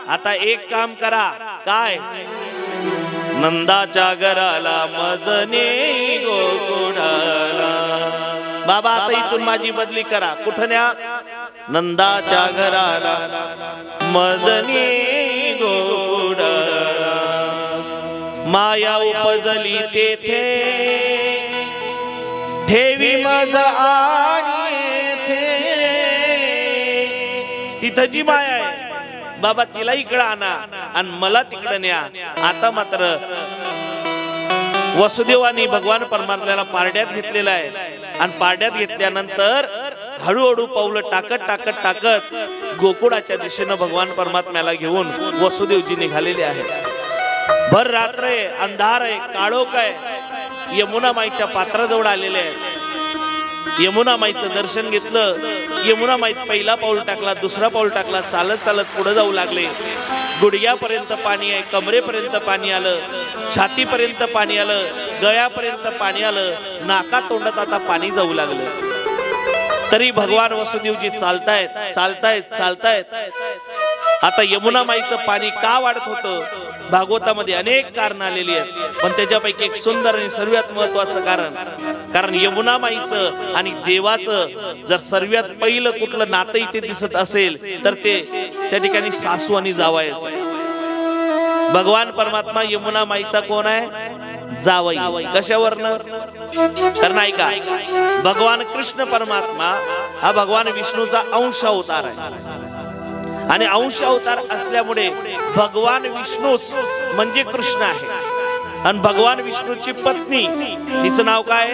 आता एक काम करा. काय? नंदाच्या घराला मजने गोकुळाला. बाबा आता इथून माझी बदली करा. कुठं न्या? नंदाच्या घराला मजने गोकुळाला. माया उपजली तेथे ठेवी मज आणि तिथं जी माया आहे बाबा तिला इकडं आणा आणि मला तिकडं न्या. आता मात्र वसुदेवानी भगवान परमात्म्याला पारड्यात घेतलेला आहे आणि पारड्यात घेतल्यानंतर हळूहळू पावलं टाकत टाकत टाकत गोकुळाच्या दिशेनं भगवान परमात्म्याला घेऊन वसुदेवजी निघालेले आहेत. भर रात्र आहे, अंधार आहे, काळोख आहे. यमुना माईच्या पात्राजवळ आलेले आहेत. यमुना माईचं दर्शन घेतलं. यमुना माईत पहिला पाऊल टाकला, दुसरा पाऊल टाकला, चालत चालत पुढे जाऊ लागले. गुडघ्यापर्यंत पाणी आहे, कमरेपर्यंत पाणी आलं, छातीपर्यंत पाणी आलं, गळ्यापर्यंत पाणी आलं, नाका तोंडात आता पाणी जाऊ लागलं. तरी भगवान वसुदेवजी चालतायत चालतायत चालतायत. आता यमुना माईचं पाणी का वाढत होतं? भागवतामध्ये अनेक कारण आलेली आहेत, पण त्याच्यापैकी एक सुंदर आणि सर्वात महत्वाचं कारण यमुना माईचं आणि देवाचं जर सर्वात पहिलं कुठलं नातं इथे दिसत असेल तर ते त्या ठिकाणी सासू आणि जावयाचं. भगवान परमात्मा यमुना माईचा कोण आहे? जावई. कशावरनं? कारण ऐका, भगवान कृष्ण परमात्मा हा भगवान विष्णूचा अंश अवतार आहे आणि अंश अवतार असल्यामुळे भगवान विष्णूच म्हणजे कृष्ण आहे. आणि भगवान विष्णूची पत्नी तिचं नाव काय?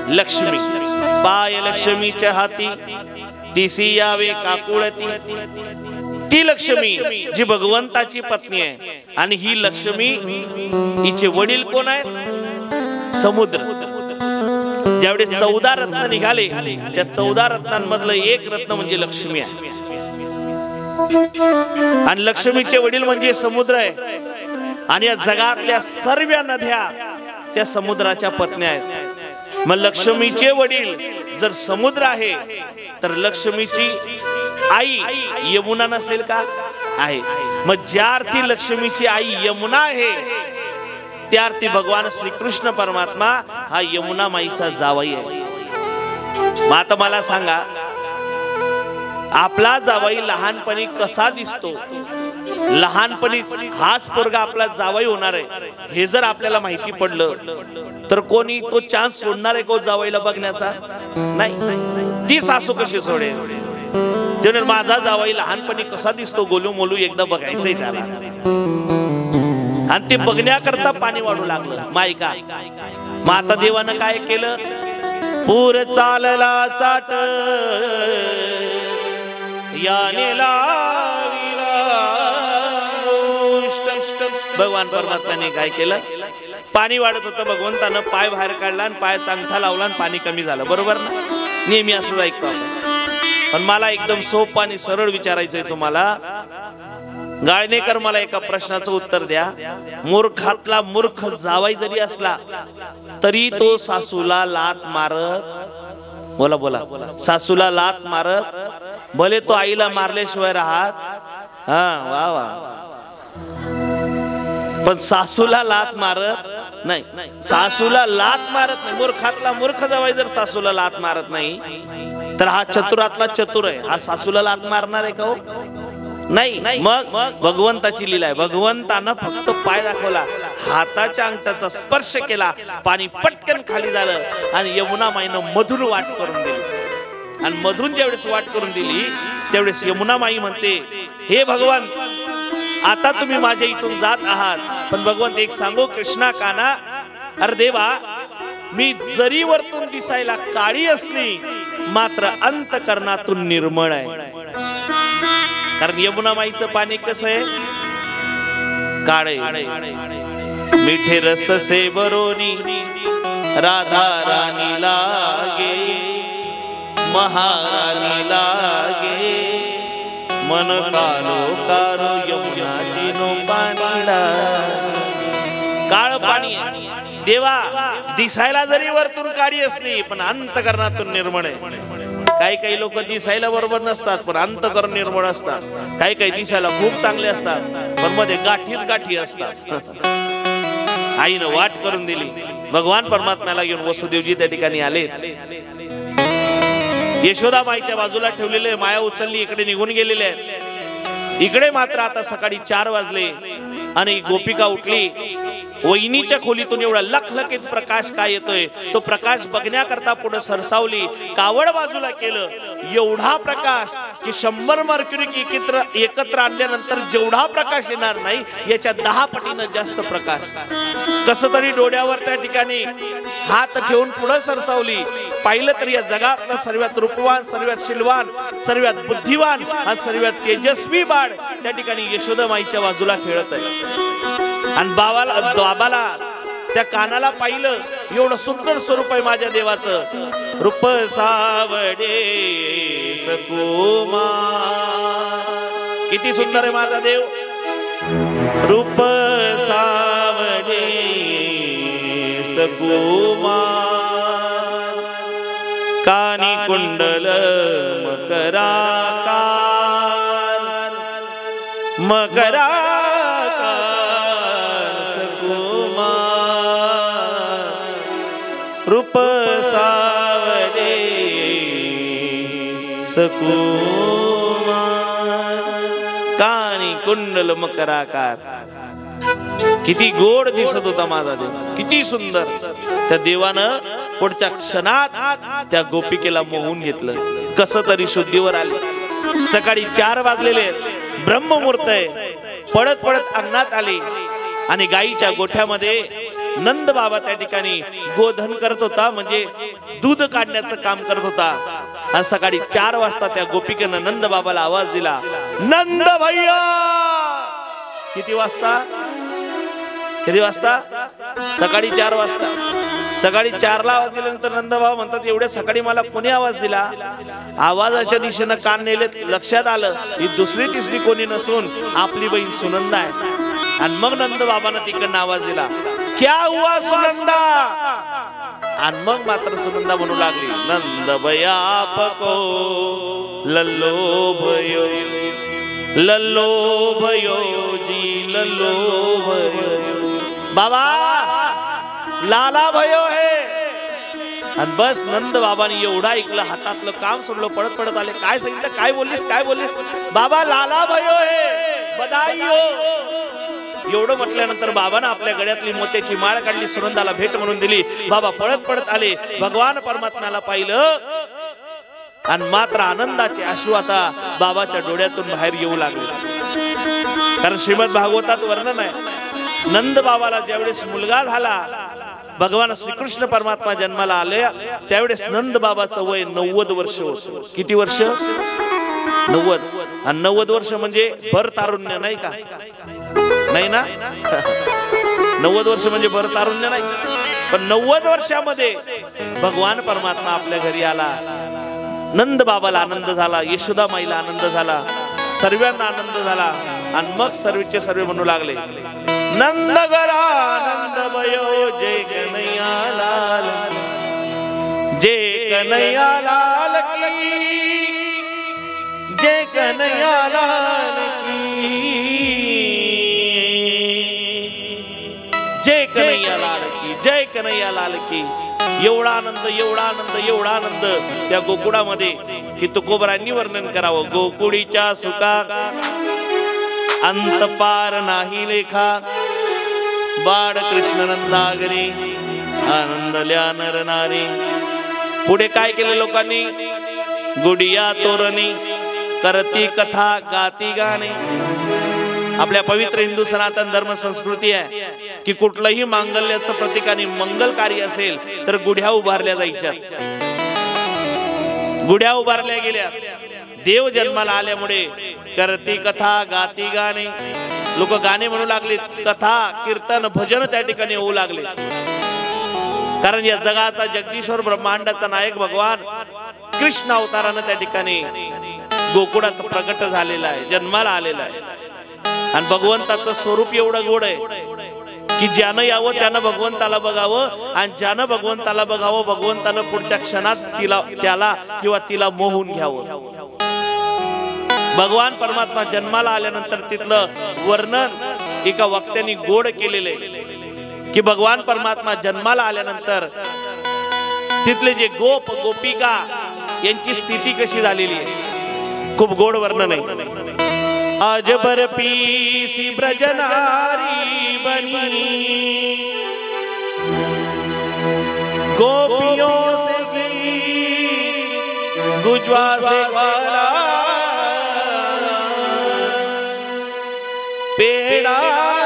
लक्ष्मी. पाय लक्ष्मीच्या हाती दिसी यावे काकुळती. ती लक्ष्मी जी भगवंताची पत्नी आहे आणि ही लक्ष्मी हिचे वडील कोण आहेत? समुद्र. ज्यावेळेस 14 रत्न निघाले त्या 14 रत्नांमधलं एक रत्न म्हणजे लक्ष्मी आहे आणि लक्ष्मीचे वडील म्हणजे समुद्र आहे. आणि या जगातल्या सर्व नद्या त्या समुद्राच्या पत्न्या आहेत. मग लक्ष्मीचे वडील जर समुद्र आहे तर लक्ष्मीची आई यमुना नसेल का? आहे. मग ज्या अर्थी लक्ष्मीची आई यमुना आहे त्या अर्थी भगवान श्रीकृष्ण परमात्मा हा यमुना माईचा जावई आहे. मग आता मला सांगा, आपला जावई लहानपणी कसा दिसतो? लहानपणीच हाच पोरगा आपला जावई होणार आहे हे जर आपल्याला माहिती पडलं तर कोणी तो चान्स सोडणार आहे को जावईला बघण्याचा? नाही. ती सासू कशी सोडेल? त्याने माझा जावई लहानपणी कसा दिसतो गोलू मोलू एकदा बघायचंय त्याला. आणि ते बघण्याकरता पाणी वाढू लागलं. मायका. मग आता देवानं काय केलं? पूर चालला चाट याने लाविला. भगवान परमात्म्याने काय केलं? पाणी वाढत होतं, भगवंतानं पाय बाहेर काढला आणि पायाचा अंगठा लावला आणि पाणी कमी झालं. बरोबर ना? नेहमी असं ऐकतो आपण. पण मला एकदम सोपं आणि सरळ विचारायचंय तुम्हाला. गाळणेकर, मला एका प्रश्नाचं उत्तर द्या. मूर्खातला मूर्ख जावई जरी असला तरी तो सासूला लात मारत, बोला बोला, सासूला लात मारत भले तो आईला मारल्याशिवाय राहत. हा वा वा. पण सासूला लात मारत नाही. सासूला लात मारत नाही. मूर्खातला मूर्ख जावई जर सासूला लात मारत नाही तर हा चतुरातला चतुर आहे. हा सासूला लात मारणार आहे का? हो नाही. मग भगवंताची लीला आहे. भगवंतानं फक्त पाय दाखवला, हाताच्या अंगठाचा स्पर्श केला, पाणी पटकन खाली झालं आणि यमुना माईनं मधून वाट करून दिली. आणि मधून ज्यावेळेस वाट करून दिली त्यावेळेस यमुना माई म्हणते, हे भगवान, आता तुम्ही माझ्या इथून जात आहात, पण भगवंत एक सांगू कृष्णा काना, अरे देवा, मी जरी वरतून दिसायला काळी असली मात्र अंतकरणातून निर्मळ आहे. कारण यमुना माईचं पाणी कसं आहे? काळे. मिठे रस से बरोनी राधा रानी लागे, महारानी लागे, मन कालो कारो यमुना जिनो पाणीला. काळ पाणी देवा, दिसायला जरी वरतून काळी असली पण अंतकरणातून निर्मळ आहे. काही लोक दिसायला बरोबर नसतात पण अंतकरण निर्मळ असतात. काही दिसायला खूप चांगले असतात पण मध्ये गाठीच गाठी असतात. आईनं वाट करून दिली. भगवान परमात्म्याला घेऊन वसुदेवजी त्या ठिकाणी आले. यशोदा माईच्या बाजूला ठेवलेले माया उचलली, इकडे निघून गेलेले आहेत. इकडे मात्र आता सकाळी 4 वाजले आणि गोपिका उठली वहिनीच्या खोलीतून एवढा लखलखीत प्रकाश काय येतोय, तो प्रकाश बघण्याकरता पुढे सरसावली, कावड बाजूला केलं. एवढा प्रकाश की 100 मर्क्युरी एकत्र आणल्यानंतर जेवढा प्रकाश येणार नाही याच्या 10 पटीनं जास्त प्रकाश. कसं तरी डोळ्यावर त्या ठिकाणी हात ठेवून पुढे सरसावली. पाहिलं तर या जगात सर्वात रूपवान, सर्वात शीलवान, सर्वात बुद्धिवान आणि सर्वात तेजस्वी बाळ त्या ठिकाणी यशोदा माईच्या बाजूला खेळत आहे. आणि बाबाला त्या कानाला पाहिलं, एवढं सुंदर स्वरूप आहे माझ्या देवाचं. रूप सावडे सकुमार, किती सुंदर आहे माझा देव. रूप सावडे सकुमार, कानी कुंडल मकराकार, मकराकार सकुमार. रूप सावडे सकुमार, कानी कुंडल मकराकार. किती गोड दिसत होता माझा देव, किती सुंदर. त्या देवानं पुढच्या क्षणात त्या गोपिकेला मोहून घेतलं. कसं तरी शुद्धीवर आले. सकाळी 4 वाजलेले, ब्रह्ममुहूर्त आहे. पडत पडत अंगणात आली आणि गाईच्या गोठ्यामध्ये नंद बाबा त्या ठिकाणी गोधन करत होता, म्हणजे दूध काढण्याचं काम करत होता. आणि सकाळी 4 वाजता त्या गोपिकेनं नंद बाबाला आवाज दिला, नंद भैया. किती वाजता? किती वाजता? सकाळी 4 वाजता. सकाळी 4ला आवाज दिल्यानंतर नंदबाबा म्हणतात, एवढ्या सकाळी मला कोणी आवाज दिला? आवाजाच्या दिशेनं कान नेले, लक्षात आलं ही दुसरी तिसरी कोणी नसून आपली बहीण सुनंदा आहे. आणि मग नंद बाबांना तिकडनं आवाज दिला, क्या हुआ सुनंदा? आणि मग मात्र सुनंदा म्हणू लागली, नंद भैया आपको लल्लो भयो, लल्लो भयो जी, लल्लो भयो. बाबा लाला भयो है. आणि बस नंद बाबांनी एवढा ऐकलं, हातातलं काम सोडलं, पडत पडत आले. काय सांगितलं? काय बोललीस? काय बोललीस? बाबा लाला भयो है, बधाई हो. एवढं म्हटल्यानंतर बाबांना आपल्या गळ्यातली मोत्याची माळ काढली, सुनंदाला भेट म्हणून दिली. बाबा पळत पळत आले, भगवान परमात्म्याला पाहिलं आणि मात्र आनंदाचे अश्रू आता बाबाच्या डोळ्यातून बाहेर येऊ लागले. कारण श्रीमद भागवतात वर्णन आहे, नंद बाबाला ज्यावेळेस मुलगा झाला, भगवान श्रीकृष्ण परमात्मा जन्माला आले, त्यावेळेस नंद बाबाचं वय 90 वर्ष होतं. किती वर्ष? 90. आणि 90 वर्ष म्हणजे भर तारुण्य नाही का? नाही ना? 90 वर्ष म्हणजे भर तारुण्य नाही. पण 90 वर्षामध्ये भगवान परमात्मा आपल्या घरी आला. नंद बाबाला आनंद झाला, यशोदा माईला आनंद झाला, सर्वांना आनंद झाला. आणि मग सर्वचे सर्व म्हणू लागले, नंद गरा नंद भयो, जय कन्हैया लाल, जय कन्हैया लाल की, जय कन्हैया लाल की, जय कन्हैया लाल की, जय कन्हैया लाल की. एवढा आनंद, एवढा आनंद, एवढा आनंद त्या गोकुळामध्ये की तुकोबरांनी वर्णन करावं. गोकुळीच्या सुखा अंत पार नाही लेखा, बाळ कृष्ण नंदागरी आनंदल्या नर नारी. पुढे काय केले लोकांनी? गुडिया तोरणी करती कथा गाती गाणे. आपल्या पवित्र हिंदू सनातन धर्म संस्कृती आहे की कुठलंही मांगल्याचं प्रतीक आणि मंगल कार्य असेल तर गुढ्या उभारल्या जायच्या. गुढ्या उभारल्या गेल्या. देव जन्माला आल्यामुळे करती कथा गाती गाणे, लोक गाणे म्हणू लागले, कथा कीर्तन भजन त्या ठिकाणी होऊ लागले. कारण या जगाचा जगदीश्वर ब्रह्मांडाचा नायक भगवान कृष्ण अवतारानं त्या ठिकाणी गोकुळात प्रगट झालेला आहे, जन्माला आलेला आहे. आणि भगवंताचं स्वरूप एवढं गोड आहे की ज्यानं यावं त्यानं भगवंताला बघावं, आणि ज्यानं भगवंताला बघावं भगवंतानं पुढच्या क्षणात त्याला किंवा तिला मोहून घ्यावं. भगवान परमात्मा जन्माला आल्यानंतर तिथलं वर्णन एका वक्त्याने गोड केलेले की भगवान परमात्मा जन्माला आल्यानंतर तिथले जे गोप गोपिका यांची स्थिती कशी झालेली आहे, खूप गोड वर्णन आहे. आज बर पीसी ब्रजनारी बनी गोपियों से गुजवा से वाला पेड़ा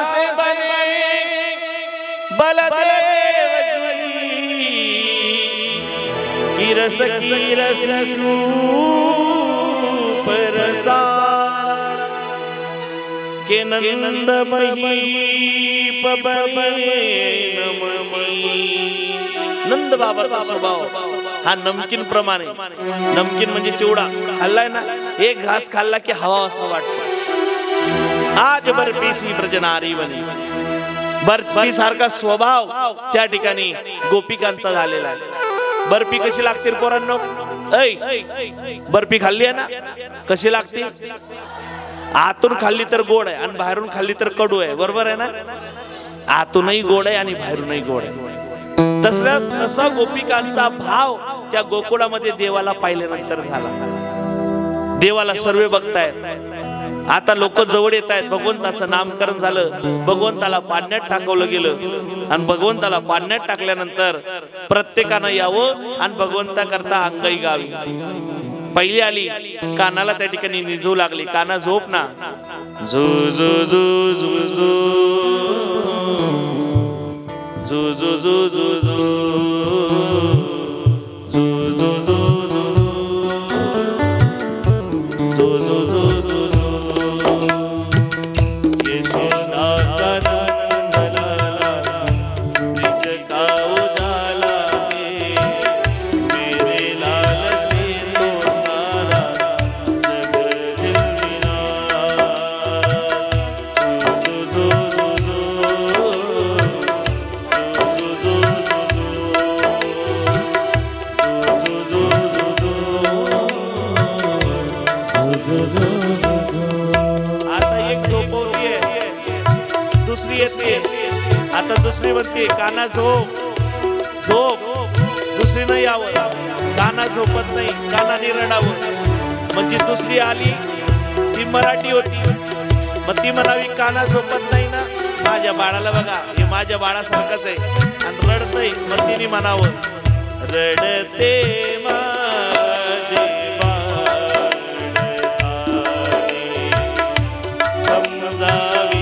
से बने बलदेव की रस परसार के नंद नंद बाबाचा स्वभाव हा नमकीन प्रमाणे नमकीन म्हणजे चिवडा खाल्लाय ना एक घास खाल्ला की हवा असा वाटतो आज बर्फीसी ब्रजनारी बनी बर्फी सारखा स्वभाव त्या ठिकाणी गोपिकांचा झालेला आहे बर्फी कशी लागते पोरांनो ऐ बर्फी खाल्ली आहे ना कशी लागते आतून खाल्ली तर गोड आहे आणि बाहेरून खाल्ली तर कडू आहे बरोबर आहे ना आतूनही गोड आहे आणि बाहेरूनही गोड आहे तसा गोपिकांचा भाव त्या गोकुळामध्ये देवाला पाहिल्यानंतर झाला देवाला सर्व बघतायत आता लोक जवळ येत आहेत भगवंताचं नामकरण झालं भगवंताला पाण्यात टाकवलं गेलं आणि भगवंताला पाण्यात टाकल्यानंतर प्रत्येकानं यावं आणि भगवंता करता अंगाई गावी पहिली आली कानाला त्या ठिकाणी निजू लागली काना झोप ना झू झू झू झू झू झू झू झू झू झू झू झू आता दुसरी म्हणते काना झोप झोप दुसरी नाही यावं काना झोपत नाही कानाने रडावं म्हणजे दुसरी आली ती मराठी होती मग ती म्हणावी काना झोपत नाही ना माझ्या बाळाला बघा हे माझ्या बाळासारखंच आहे आणि रडतंय मग तिने म्हणावं रडते माझे बाळ समजावी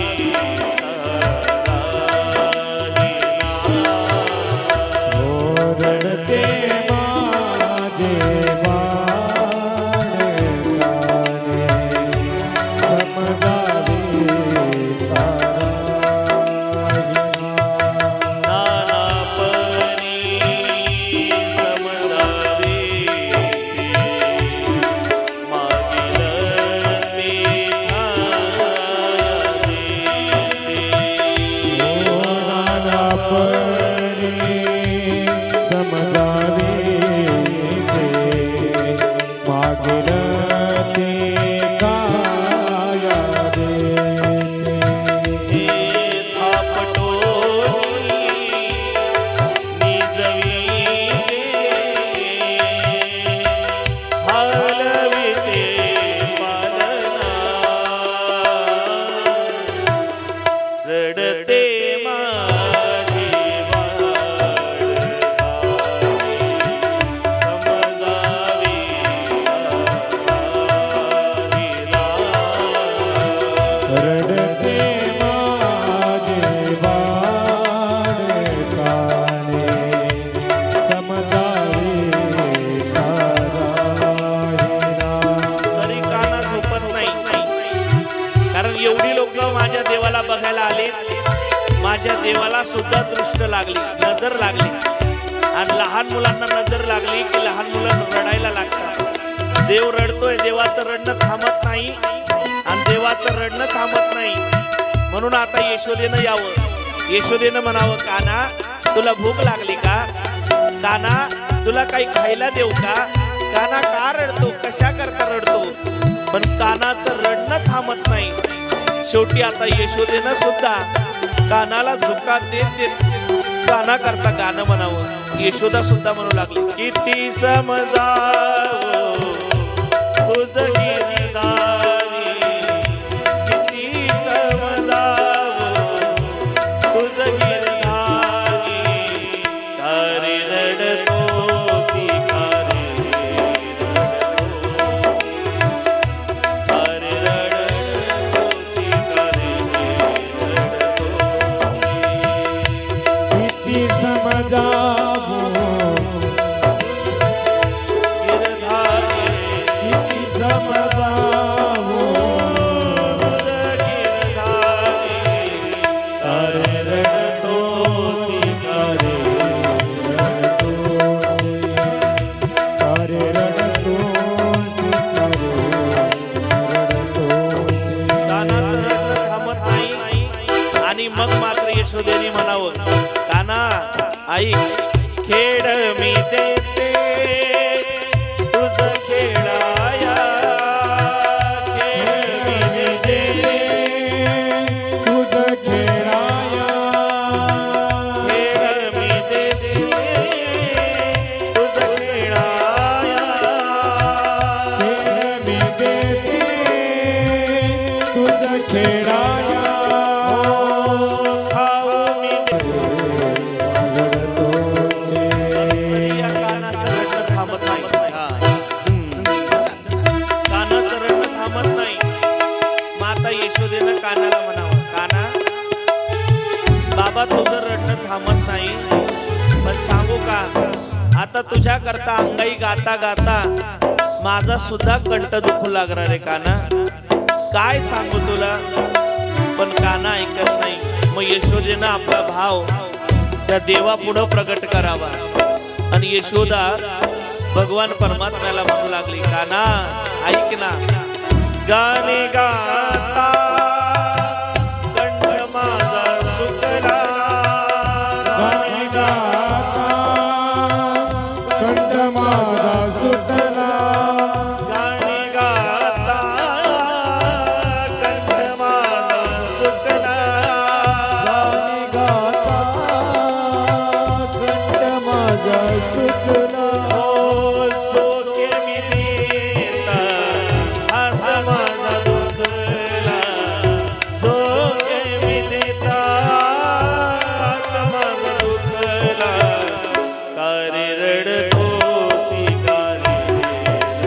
माझ्या देवाला सुद्धा दृष्ट लागली नजर लागली आणि लहान मुलांना नजर लागली की लहान मुलं रडायला लागतात देव रडतोय देवाचं रडणं थांबत नाही आणि देवाचं रडणं थांबत नाही म्हणून आता यशोदेनं यावं यशोदेनं म्हणावं काना तुला भूक लागली का काना तुला काही खायला देऊ का काना का रडतो कशा करता रडतो पण कानाचं रडणं थांबत नाही शेवटी आता यशोदेनं सुद्धा कानाला झुका देत देत काना करता गाणं म्हणावं यशोदा सुद्धा म्हणू लागली किती समजावं तुझं गिरधारी किती समजावं किती समजावो गिरधारी किती समजावो अरे रडतोसी अरे रडतोसी कानाचं रडणं थांबत नाही आणि मग मात्र यशोदेने म्हणावं, काना आई खेळ मी देते तुझं खेळाया, खेळ मी देते तुझं खेळाया, खेळ मी देते तुझं खेळाया, खेळ मी देते तुझं खेळाया, खाऊ मी या कानाचं रडणं थांबत नाही. कानाचं रडणं थांबत नाही. माता यशोदेनं कानाला म्हणावं, काना बाबा तुझं रडणं थांबत नाही, पण सांगू का आता तुझ्या करता अंगाई गाता गाता माझा सुद्धा कंठ दुखू लागला रे काना, काय सांगू तुला. पण काना ऐकत नाही. मग यशोदेनं आपला भाव त्या देवा पुढं प्रगट करावा आणि यशोदा भगवान परमात्म्याला म्हणू लागली, काना ऐक ना, गाणे गाता कंठ माझा सुकला, गाणे गाता कंठ माझा सुटला, गाणे गाता कंठ माझा सुकला, गाणे गाता कंठ माझा सुटला, ओ सोके मी देता हात माझा दुखला, सोके मी देता हात माझा दुखला, कारे रडतोसी कारे रडतोसी,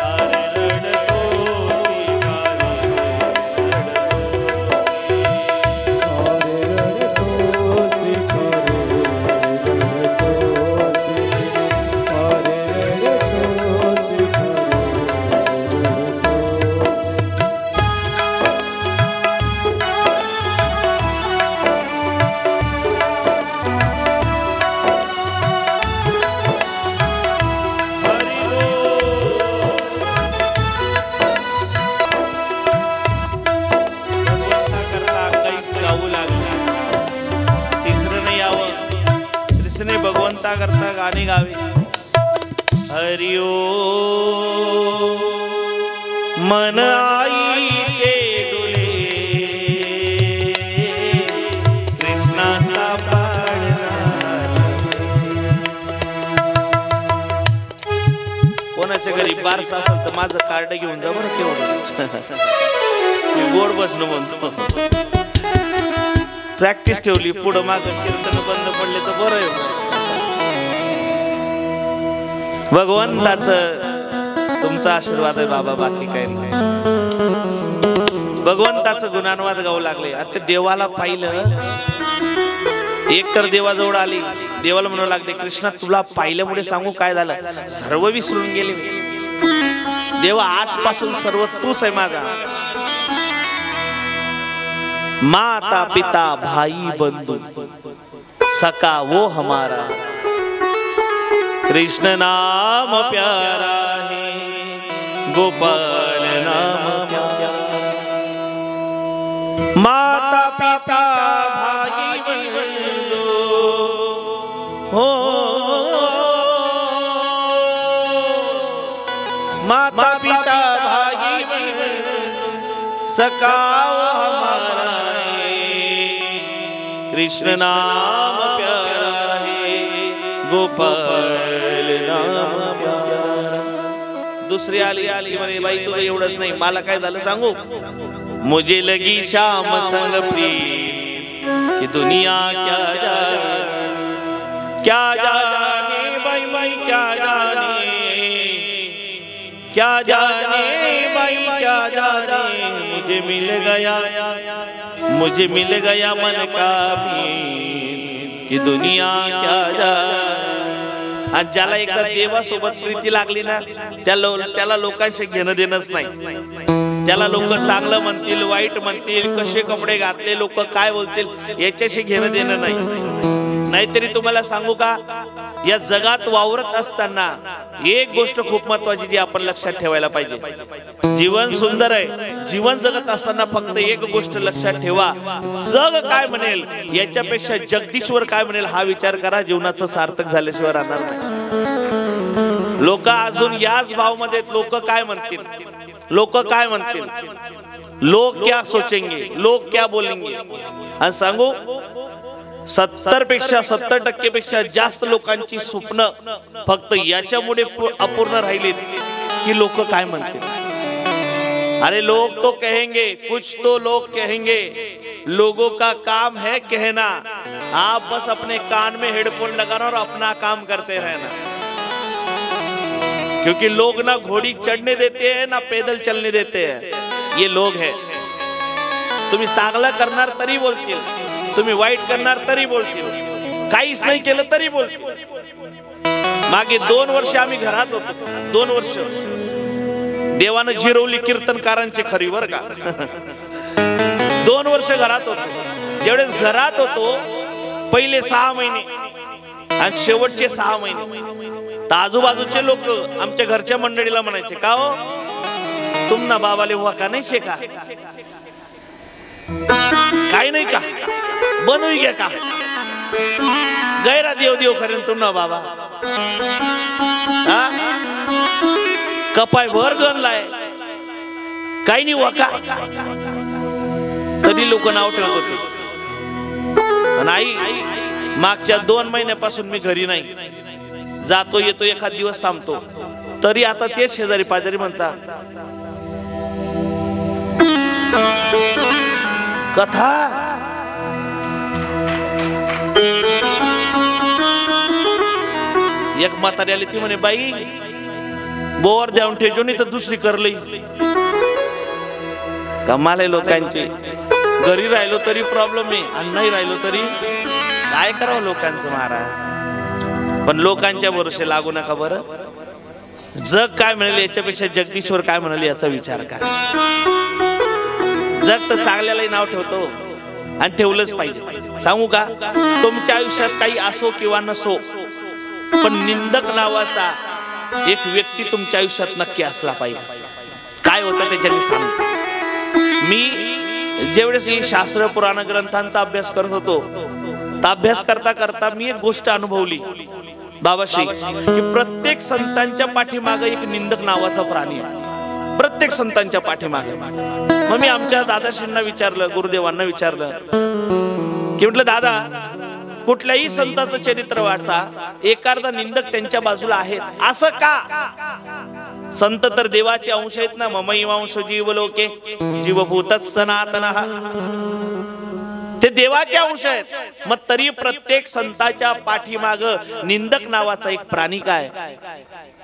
कारे रडतोसी रडतोसी भगवंता करता गाणे गावे. हरिओ मन आईचे डोले कृष्णाचा पाडला. कोणाच्या घरी बारसा असेल तर माझं कार्ड घेऊन जा बरं तेवढं. मी गोड बसणं म्हणतो. प्रॅक्टिस ठेवली पुढं मागं कीर्तन बंद पडले तर बरं आहे. भगवंताचं तुमचा आशीर्वाद आहे बाबा, बाकी काही नाही. भगवंताचं गुणानुवाद गाऊ लागले. आता देवाला पाहिलं, एक तर देवाजवळ आली, देवाला म्हणू लागले कृष्णा तुला पाहिल्यामुळे सांगू काय झालं, सर्व विसरून गेले देवा, आजपासून सर्व तूच आहे माझा. माता पिता भाई बंधु सका वो हमारा, कृष्ण नाम प्यारा है, गोपाल नाम प्यारा. माता पिता भाई बंधु हो, माता पिता भाई बंधु सका वो हमारा, कृष्ण नाम प्यारा है, गोपाल नाम प्यारा. दुसरी आली म्हणे बाई तुझं एवढंच नाही, मला काय झालं सांगू. मुझे लगी शाम संग प्रीत कि दुनिया क्या जाने, क्या जाने बाई बाई क्या जाने, क्या जाने बाई क्या जाने. मुझे मिल गया मुझे मिल गया मन का भी कि दुनिया क्या जाने। आणि ज्याला एकदा देवासोबत प्रीती लागली ना त्याला लोकांशी घेणं देणंच नाही। त्याला लोक चांगलं म्हणतील वाईट म्हणतील कसे कपडे घातले लोक काय बोलतील याच्याशी घेणं देणं नाही। नाहीतरी तुम्हाला सांगू का या जगात वावरत असताना एक गोष्ट खूप महत्वाची जी आपण लक्षात ठेवायला पाहिजे। जीवन सुंदर आहे, जीवन जगत असताना फक्त एक गोष्ट लक्षात ठेवा, जग काय म्हणेल याच्यापेक्षा जगदीश्वर काय म्हणेल हा विचार करा। जीवनाचं सार्थक झाल्याशिवाय राहणार नाही। लोक अजून याच भावमध्ये लोक काय म्हणतील, लोक काय म्हणतील, लोग क्या सोचेंगे, लोग क्या बोलेंगे। आणि सांगू 70% पेक्षा जास्त लोकांची स्वप्न फक्त याच्यामुळे अपूर्ण राहिलीत की लोक काय म्हणतील। अरे लोग तो कहेंगे, कुछ तो लोग कहेंगे, लोगों का काम है कहना, आप बस अपने कान में हेडफोन लगाना और अपना काम करते रहना। क्योंकि लोग ना घोड़ी चढ़ने देते हैं ना पैदल चलने देते हैं, ये लोग हैं। तुम्ही चांगलं करणार तरी बोलतील, तुम्ही वाईट करणार तरी बोलतील, काहीच नाही केलं तरी बोलतील। मागे 2 वर्ष आम्ही घरात होतो, 2 वर्ष देवानं जिरवली कीर्तनकारांची खरी बर का। 2 वर्ष घरात होतो। ज्यावेळेस घरात होतो पहिले 6 महिने आणि शेवटचे 6 महिने तर आजूबाजूचे लोक आमच्या घरच्या मंडळीला म्हणायचे का हो तुम ना बाबाले हुआ का नाही शेका, काय नाही का बनवू घ्या का, गैरा देव देव करेन तुम ना बाबा, कपाय भर गणलाय काही नाही वाका, तरी लोक नाव ठेवत होते। आई मागच्या 2 महिन्यापासून मी घरी नाही, जातो येतो एखाद दिवस थांबतो, तरी आता तेच शेजारी पाजारी म्हणतात कथा एक म्हातारी आली ती म्हणे बाई बोर देऊन ठेवतो नाही तर दुसरी करली। कमाल आहे लोकांची, घरी राहिलो तरी प्रॉब्लेम आहे आणि नाही राहिलो तरी काय करावं लोकांचं महाराज। पण लोकांच्या भरोसे लागू नका बरं। जग काय म्हणाले याच्यापेक्षा जगदीश्वर काय म्हणाले याचा विचार करा। जग तर चांगल्यालाही नाव ठेवतो आणि ठेवलंच पाहिजे। सांगू का तुमच्या आयुष्यात काही असो किंवा नसो पण निंदक नावाचा एक व्यक्ती तुमच्या आयुष्यात नक्की असला पाहिजे। काय होतं त्याच्याने सांगतो मी। जेवढेच शास्त्र पुराण ग्रंथांचा अभ्यास करत होतो तर अभ्यास करता करता मी एक गोष्ट अनुभवली बाबाश्री की प्रत्येक संतांच्या पाठीमागे एक निंदक नावाचा प्राणी आहे। प्रत्येक संतांच्या पाठीमागे। मग मी आमच्या दादाश्रींना विचारलं, गुरुदेवांना विचारलं की म्हटलं दादा कुठल्याही संताचं चरित्र वाचा एखादा निंदक त्यांच्या बाजूला आहे असं का? संत तर देवाचे अंश आहेत ना, ममैवांश जीवलोके जीवभूतच सनातनः, ते देवाचे अंश आहेत। मग तरी प्रत्येक संताच्या पाठीमाग निंदक नावाचा एक प्राणी काय?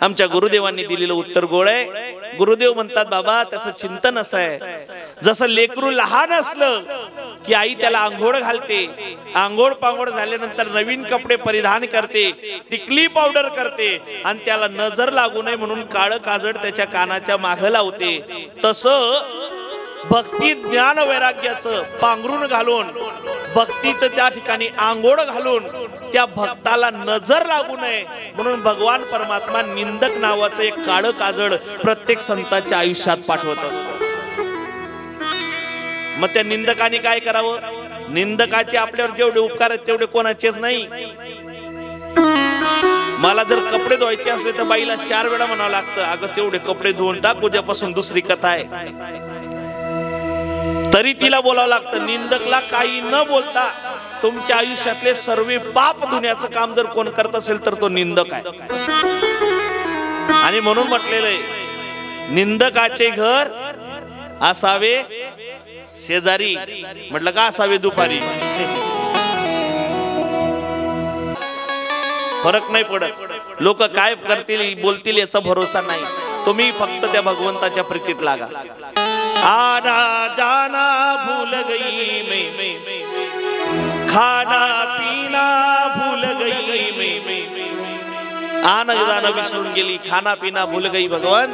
आमच्या गुरुदेवांनी दिलेलं उत्तर गोळ आहे। गुरुदेव म्हणतात बाबा त्याचं चिंतन असं आहे जसं लेकरू लहान असलं की आई त्याला आंघोळ घालते, आंघोळ पांघोळ झाल्यानंतर नवीन कपडे परिधान करते, टिकली पावडर करते आणि त्याला नजर लागू नये म्हणून काळं काजळ त्याच्या कानाच्या मागे लावते, तसं भक्ती ज्ञान वैराग्याचं पांघरून घालून भक्तीचं त्या ठिकाणी आंघोळ घालून त्या भक्ताला नजर लागू नये म्हणून भगवान परमात्मा निंदक नावाचं एक काळं काजळ प्रत्येक संतांच्या आयुष्यात पाठवत असतो। मग त्या निंदकाने काय करावं? निंदकाचे आपल्यावर जेवढे उपकार आहेत तेवढे कोणाचेच नाही। मला जर कपडे धुवायचे असले तर बाईला 4 वेळा म्हणावं लागतं अगं तेवढे कपडे धुवून टाक उद्यापासून दुसरी कथा आहे, तरी तिला बोलावं लागतं। निंदकला काही न बोलता तुमच्या आयुष्यातले सर्व पाप धुण्याचं काम जर कोण करत असेल तर तो निंदक आहे। आणि म्हणून म्हटलेलं आहे निंदकाचे घर असावे शेजारी, म्हटलं का असावे दुपारी, फरक नाही पडत। लोक काय करतील बोलतील याचा भरोसा नाही, तुम्ही फक्त त्या भगवंताच्या प्रीतीत लागा। आना जाना भूल गई मैं, खाना पीना भूल गई मैं। आना जाना विसरून गेली, खाना पीना भूल गई भगवान।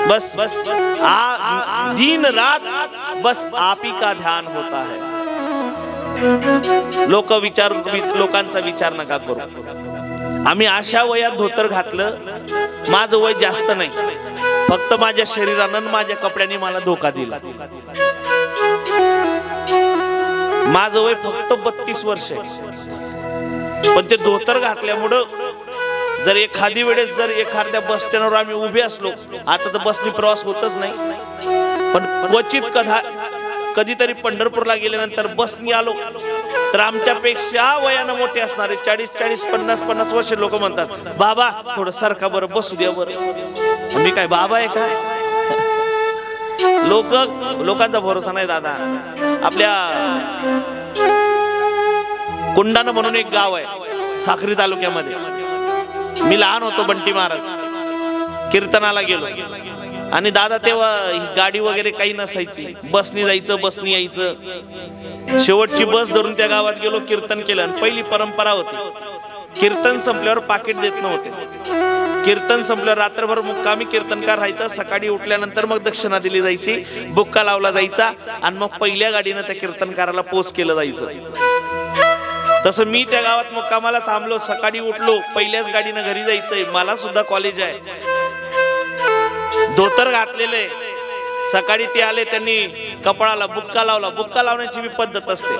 बस बस दिन रात बस आप ही का ध्यान होता है। लोकांचा विचार नका करू। आम्ही अशा वयात धोतर घातलं, माझं वय जास्त नाही, फक्त माझ्या शरीरानं माझ्या कपड्यांनी मला धोका दिला। माझं वय फक्त 32 वर्ष आहे, पण ते धोतर घातल्यामुळं जर एखादी वेळेस जर एखाद्या बस स्टँडवर आम्ही उभे असलो, आता तर बसनी प्रवास होतच नाही, पण क्वचित कधीतरी पंढरपूरला गेल्यानंतर बसनी आलो तर आमच्यापेक्षा वयानं मोठे असणारे 40-40, 50-50 वर्ष लोक म्हणतात, बाबा थोडं सारखा बरं, बसू द्या बरं। मी काय बाबा आहे काय? लोकांचा भरोसा नाही दादा। आपल्या कुंडाणा म्हणून एक गाव आहे साक्री तालुक्यामध्ये, मी लहान होतो, बंटी महाराज कीर्तनाला गेलो आणि दादा तेव्हा गाडी वगैरे काही नसायची, बसनी जायचं बसनी यायचं। शेवटची बस धरून त्या गावात गेलो, कीर्तन केलं आणि पहिली परंपरा होती, कीर्तन संपल्यावर पाकिट देत नव्हते। कीर्तन संपल्यावर रात्रभर मुक्कामी कीर्तनकार राहायचा, सकाळी उठल्यानंतर मग दक्षिणा दिली जायची, बुक्का लावला जायचा आणि मग पहिल्या गाडीनं त्या कीर्तनकाराला पोच केलं जायचं। तसं मी त्या गावात मुक्कामाला थांबलो, सकाळी उठलो, पहिल्याच गाडीनं घरी जायचंय, मला सुद्धा कॉलेज आहे, धोतर घातलेले। सकाळी ते आले, त्यांनी कपाळाला बुक्का लावला। बुक्का लावण्याची मी पद्धत असते,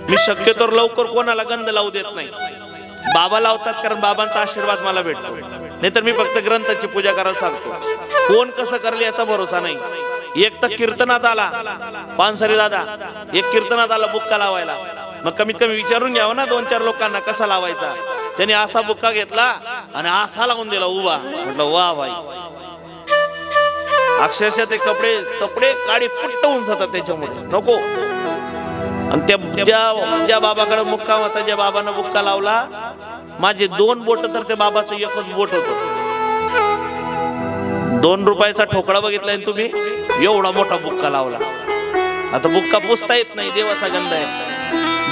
मी शक्यतो लवकर कोणाला गंध लावू देत नाही, बाबा लावतात कारण बाबांचा आशीर्वाद मला भेटतो, नाहीतर मी फक्त ग्रंथाची पूजा करायला सांगतो। कोण कसं करले याचा भरोसा नाही। एक तर कीर्तनात आला पानसरे दादा, एक कीर्तनात आला बुक्का लावायला, मग कमीत कमी विचारून घ्यावं ना 2-4 लोकांना कसा लावायचा। त्याने असा बुक्का घेतला आणि असा लावून दिला उभा, म्हटलं वा भाई, अक्षरशः ते कपडे काळी पुट्ट होऊन जातात त्याच्यामुळे, नको। आणि त्या बाबाकडे मुक्काम होता, ज्या बाबानं बुक्का लावला, माझे 2 बोट तर त्या बाबाचं एकच बोट होत। 2 रुपयाचा ठोकळा बघितलाय तुम्ही, एवढा मोठा बुक्का लावला। आता बुक्का पुसता येत नाही, देवाचा गंध आहे।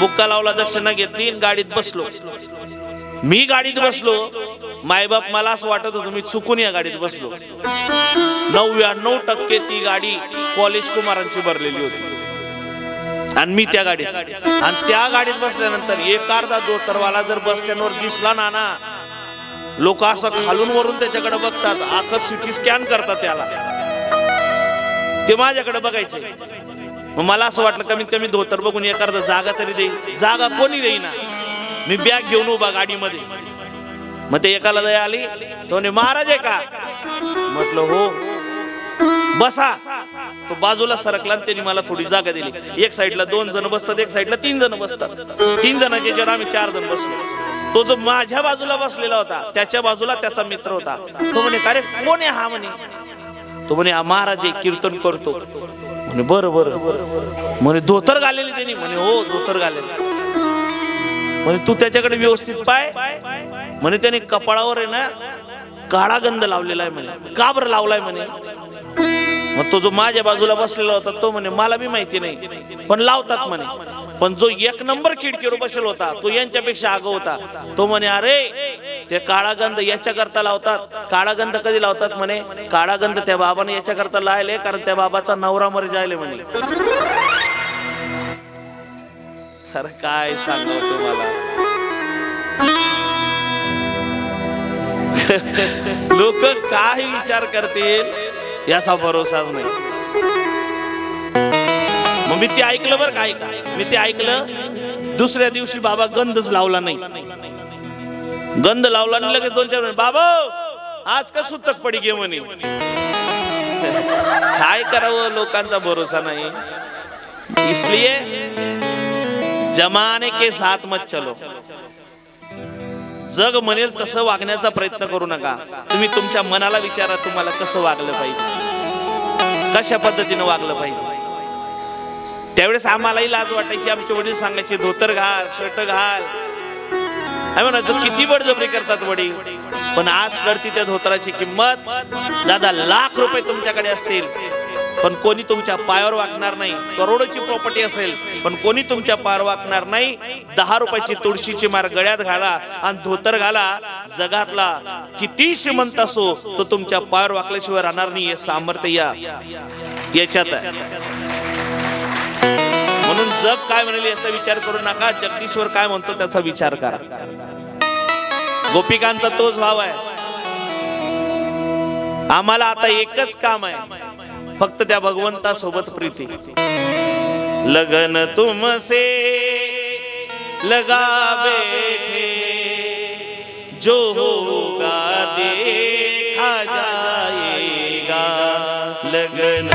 बुक्का लावला, दक्षिणा घेतली, गाडीत बसलो। मी गाडीत बसलो, मायबाप मला असं वाटत होतं मी चुकून या गाडीत बसलो। 99% ती गाडी कॉलेज कुमारांची भरलेली होती आणि मी त्या गाडीत, आणि त्या गाडीत बसल्यानंतर एक अर्धा धोतरवाला जर बस स्टँडवर दिसला ना, लोक असं खालून वरून त्याच्याकडे बघतात, आखर सिटी स्कॅन करतात त्याला, ते माझ्याकडे बघायचे। मग मला असं वाटलं कमीत कमी धोतर बघून एक अर्धा जागा तरी देईल, जागा कोणी देईना। मी बॅग घेऊन उभा गाडीमध्ये, मग ते एकाला दया आली, तो महाराज आहे का? म्हटलं हो, बसा। तो बाजूला सरकला आणि त्यांनी मला थोडी जागा दिली। एक साईडला 2 जण बसतात, एक साईडला 3 जण बसतात, 3 जणांच्या जर आम्ही 4 जण बसलो। तो जो माझ्या बाजूला बसलेला होता, त्याच्या बाजूला त्याचा मित्र होता। तो म्हणे अरे कोण आहे हा? म्हणे तो म्हणे महाराज आहे, कीर्तन करतो। म्हणे बरं बरं। म्हणे धोतर घालेली त्यांनी? म्हणे हो धोतर घालेली। म्हणे तू त्याच्याकडे व्यवस्थित पाय। म्हणे त्याने कपाळावर आहे ना काळा गंध लावलेला आहे। म्हणे का बरं लावलाय? म्हणे मग तो जो माझ्या बाजूला बसलेला होता तो म्हणे मला बी माहिती नाही, पण लावतात म्हणे। पण जो 1 नंबर खिडकीवर बसलेला होता तो यांच्यापेक्षा आगो होता। तो म्हणे अरे ते काळा गंध याच्या करता लावतात। काळा गंध कधी लावतात? म्हणे काळा गंध त्या बाबाने याच्या करता लावले कारण त्या बाबाचा नवरा मर जायले म्हणे। अरे काय सांगू तुम्हाला, लोक काय विचार करतील याचा भरोसा नाही। मग मी ते ऐकलं बरं काय, मी ते ऐकलं। दुसऱ्या दिवशी बाबा गंधच लावला नाही, गंध लावला नाही। लगेच 2-4 महिने बाबा आज का सुतक पडी गे म्हणे। काय करावं, लोकांचा भरोसा नाही। इसलिए जमाने के साथ मत चलो। जग म्हणेल तसं वागण्याचा प्रयत्न करू नका। तुम्ही तुमच्या मनाला विचारा तुम्हाला कसं वागलं पाहिजे, कशा पद्धतीने वागलं पाहिजे। त्यावेळेस आम्हालाही लाज वाटायची, आमचे वडील सांगायचे धोतर घाल, शर्ट घाल। आम्ही म्हणायचो किती बळजबरी करतात वडील, पण आज कळती त्या धोतराची किंमत। दादा लाख रुपये तुमच्याकडे असतील पण कोणी तुमच्या पायावर वाकणार नाही. करोडोची प्रॉपर्टी असेल पण कोणी तुमच्या पायावर वाकणार नाही. 10 रुपयाची तुळशीची माळ गळ्यात घाला आणि धोतर घाला. जगातला किती श्रीमंत असो तो तुमच्या पायावर वाकल्याशिवाय राहणार नाही. हे सामर्थ्य याच्यात आहे. म्हणून जग काय म्हणाले याचा विचार करू नका. जगदीश्वर काय म्हणतो त्याचा विचार करा. गोपिकांचा तोच भाव आहे. आम्हाला आता एकच काम आहे, फक्त त्या भगवंता सोबत प्रीती. लगन तुमसे लगा बैठे जो होगा देखा जाएगा. लगन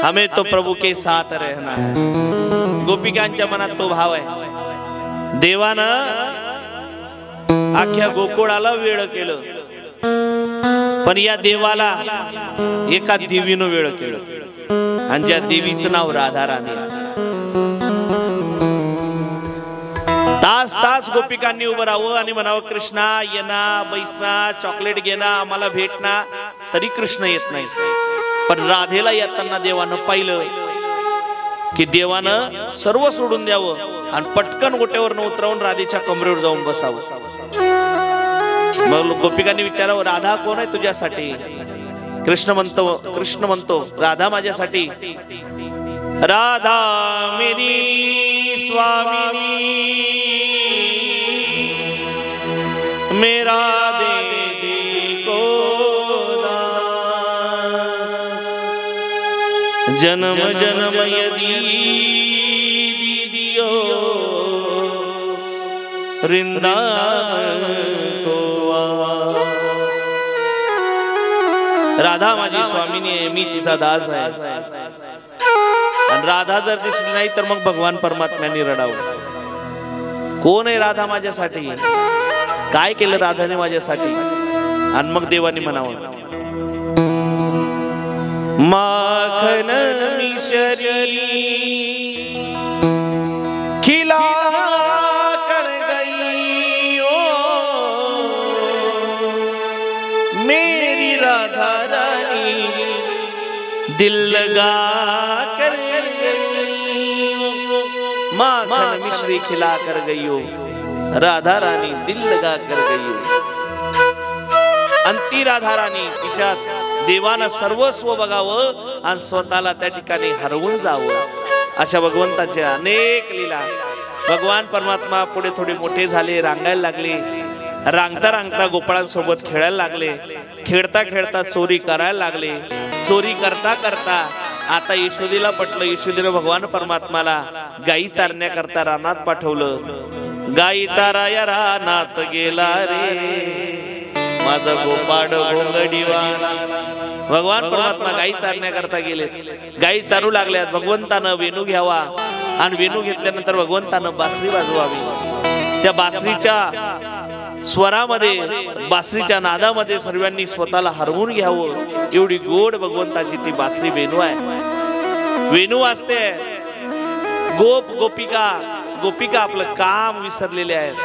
हमें तो प्रभु के साथ रहना है. गोपिकांच्या मनात तो भाव आहे. देवानं अख्ख्या गोकुळाला वेळ केलं पण या देवाला एका देवीनं वेळ केलं आणि ज्या देवीचं नाव राधा राणी. तास तास गोपिकांनी उभं राहावं आणि म्हणावं कृष्णा ये ना बैसना चॉकलेट घे ना आम्हाला भेट ना, तरी कृष्ण येत नाही. पण राधेला येताना देवानं पाहिलं की देवानं सर्व सोडून द्यावं आणि पटकन गोट्यावर उतरवून राधेच्या कमरेवर जाऊन बसावं. मग गोपिकांनी विचारावं, राधा कोण आहे तुझ्यासाठी? कृष्ण म्हणतो राधा माझ्यासाठी, राधा मेरी स्वामिनी, मेरा दे को दास, जन्म जन्म यदि दियो वृंदावन को आवास। राधा माझी स्वामिनी आहे, मी तिचा दास आहे। आणि राधा जर दिसली नाही तर मग भगवान परमात्म्याने रडावं, कोण आहे राधा माझ्यासाठी, काय केलं राधाने माझ्यासाठी? आणि मग देवाने म्हणावं, माखन मिश्री खिला कर गई ओ मेरी राधा रानी, दिल लगा कर गई, माखन मिश्री खिला कर गई हो राधा रानी, दिल लगा कर गई हो। अंती राधा रानी तिच्यात देवानं सर्वस्व बघावं आणि स्वतःला त्या ठिकाणी हरवून जावं। अशा भगवंताच्या अनेक लीला। भगवान परमात्मा पुढे थोडे मोठे झाले, रांगायला लागले, रांगता रांगता गोपाळांसोबत खेळायला लागले, खेळता खेळता चोरी करायला लागले, चोरी करता करता आता यशोदेला पटलं, यशोदेनं भगवान परमात्माला गायी चारण्याकरता रानात पाठवलं। गायी चाराया रानात गेला रे माझा गोपाळ घोंगडीवाला। भगवान परमात्मा गायी चारण्याकरता गेले, गायी चारू लागल्यात। भगवंतानं वेणू घ्यावा आणि वेणू घेतल्यानंतर भगवंतानं बासरी वाजवावी। त्या बासरीच्या स्वरामध्ये, बासरीच्या नादामध्ये सर्वांनी स्वतःला हरवून घ्यावं, एवढी गोड भगवंताची ती बासरी वेणू आहे। वेणू वाजते, गोपिका आपलं काम विसरलेले आहेत।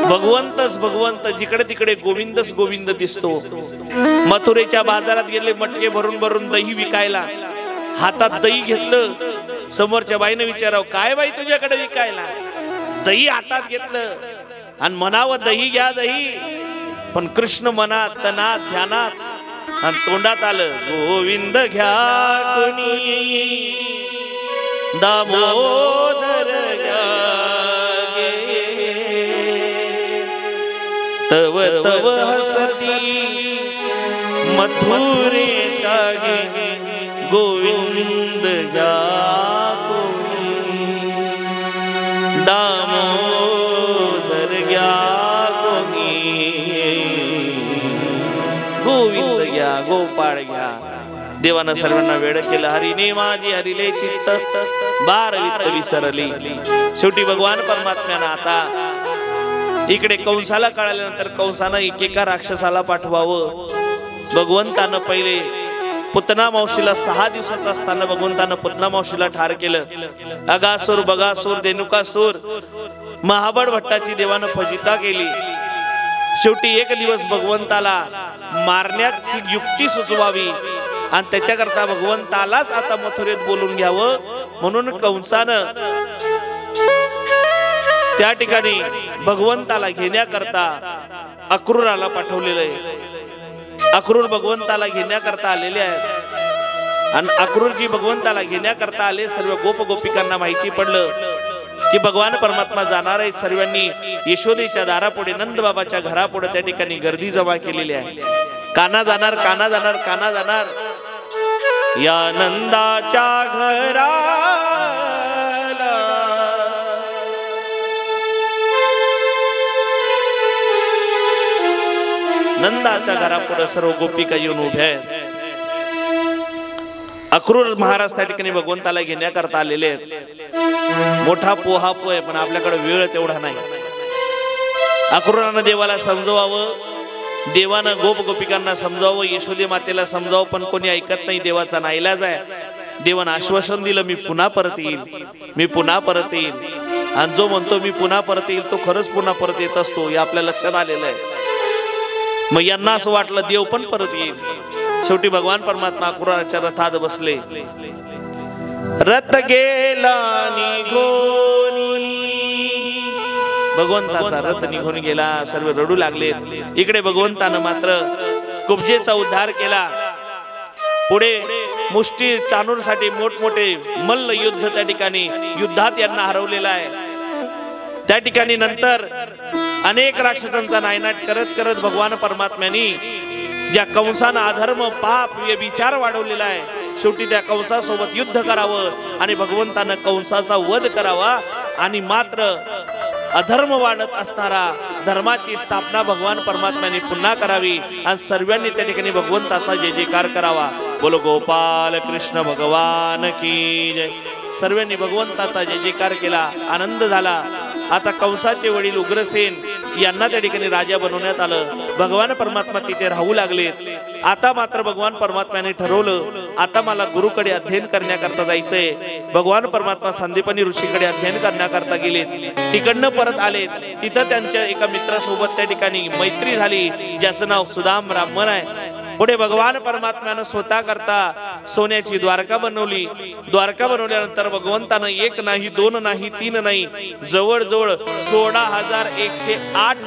भगवंतच भगवंत, जिकडे तिकडे गोविंदच गोविंद दिसतो। मथुरेच्या बाजारात गेले, मटके भरून भरून दही विकायला, हातात दही घेतलं, समोरच्या बाईने विचारावं, काय बाई तुझ्याकडे विकायला? दही हातात घेतलं आणि म्हणावं दही घ्या दही, पण कृष्ण मनात तनात ध्यानात आणि तोंडात आलं गोविंद घ्या कोणी, दामोदर घ्या तव तव हसती मथुरेच्या गे, गोविंद घ्या कोणी, दामोदर घ्या कोणी, गोविंद घ्या, गोपाळ घ्या। देवानं सर्वांना वेळ केलं, हरिने माझी हरिले चित्त, बार वित्त विसरली। शेवटी भगवान परमात्म्यानं आता इकडे कंसाला कळाल्यानंतर कंसानं एकेका राक्षसाला पाठवावं। भगवंतानं पहिले पुतना मावशीला 6 दिवसाचा असताना भगवंतानं पुतना मावशीला ठार केलं। अगासूर, बगासूर, देनुकासूर, महाबळ भट्टाची देवानं फजिता केली। शेवटी एक दिवस भगवंताला मारण्याची युक्ती सुचवावी आणि त्याच्याकरता भगवंतालाच आता मथुरेत बोलून घ्यावं, म्हणून कंसानं त्या ठिकाणी भगवंताला घेण्याकरता अक्रूराला पाठवलेलं आहे। अक्रूर भगवंताला घेण्याकरता आलेले आहेत आणि अक्रूरजी भगवंताला घेण्याकरता आले। सर्व गोप गोपिकांना माहिती पडलं की भगवान परमात्मा जाणार आहे। सर्वांनी यशोदेच्या दारापुढे, नंद बाबाच्या घरापुढे त्या ठिकाणी गर्दी जमा केलेली आहे। काना जाणार, काना जाणार, काना जाणार, या नंदाच्या घरा नंदाच्या घरापुढे सर्व गोपिका येऊन उभ्या आहेत। अक्रूर महाराज त्या ठिकाणी भगवंताला घेण्याकरता आलेले आहेत। मोठा पोहापो आहे, पण आपल्याकडे वेळ तेवढा नाही। अक्रूरानं देवाला समजवावं, देवानं गोप गोपिकांना समजावं, यशोदे मातेला समजावं, पण कोणी ऐकत नाही। देवाचा नाईलाज आहे। देवानं आश्वासन दिलं, मी पुन्हा परत येईल, मी पुन्हा परत येईल। आणि जो म्हणतो मी पुन्हा परत येईल तो खरंच पुन्हा परत येत असतो, हे आपल्या लक्षात आलेलं आहे। मग यांना असं वाटलं देव पण परत येईल। शेवटी भगवान परमात्मा अक्रूराच्या रथात बसले। रथ गेला निघोनी भगवंताचा रथ निघून गेला, सर्व रडू लागले. इकडे भगवंतानं मात्र कुब्जेचा उद्धार केला. पुढे मुष्टी चाणूरसाठी मोठमोठे मल्ल युद्ध त्या ठिकाणी युद्धात यांना हरवलेला आहे. त्या ठिकाणी नंतर अनेक राक्षसांचा नायनाट करत करत भगवान परमात्म्यांनी ज्या कंसानं अधर्म पाप विचार वाढवलेला आहे, शेवटी त्या कंसासोबत युद्ध करावं आणि भगवंतानं कंसाचा वध करावा आणि मात्र अधर्म वाढत असणारा धर्माची स्थापना भगवान परमात्म्याने पुन्हा करावी आणि सर्वांनी त्या ठिकाणी भगवंताचा जय जयकार करावा. बोलो गोपाल कृष्ण भगवान की जय. सर्वांनी भगवंताचा जय जयकार केला, आनंद झाला. आता कंसाचे वडील उग्रसेन यांना त्या ठिकाणी राजा बनवण्यात आलं. भगवान परमात्मा तिथे राहू लागले. आता मात्र भगवान परमात्म्याने ठरवलं, आता मला गुरुकडे अध्ययन करण्याकरता जायचंय. भगवान परमात्मा संदीपनी ऋषीकडे अध्ययन करण्याकरता गेले. तिकडनं परत आले. तिथं त्यांच्या एका मित्रासोबत त्या ठिकाणी मैत्री झाली, ज्याचं नाव सुदाम ब्राह्मण आहे. पुढे भगवान परमात्म्यानं स्वतः करता सोन्याची द्वारका बनवली. द्वारका बनवल्यानंतर भगवंतानं एक नाही, दोन नाही, तीन नाही, जवळजवळ 16,108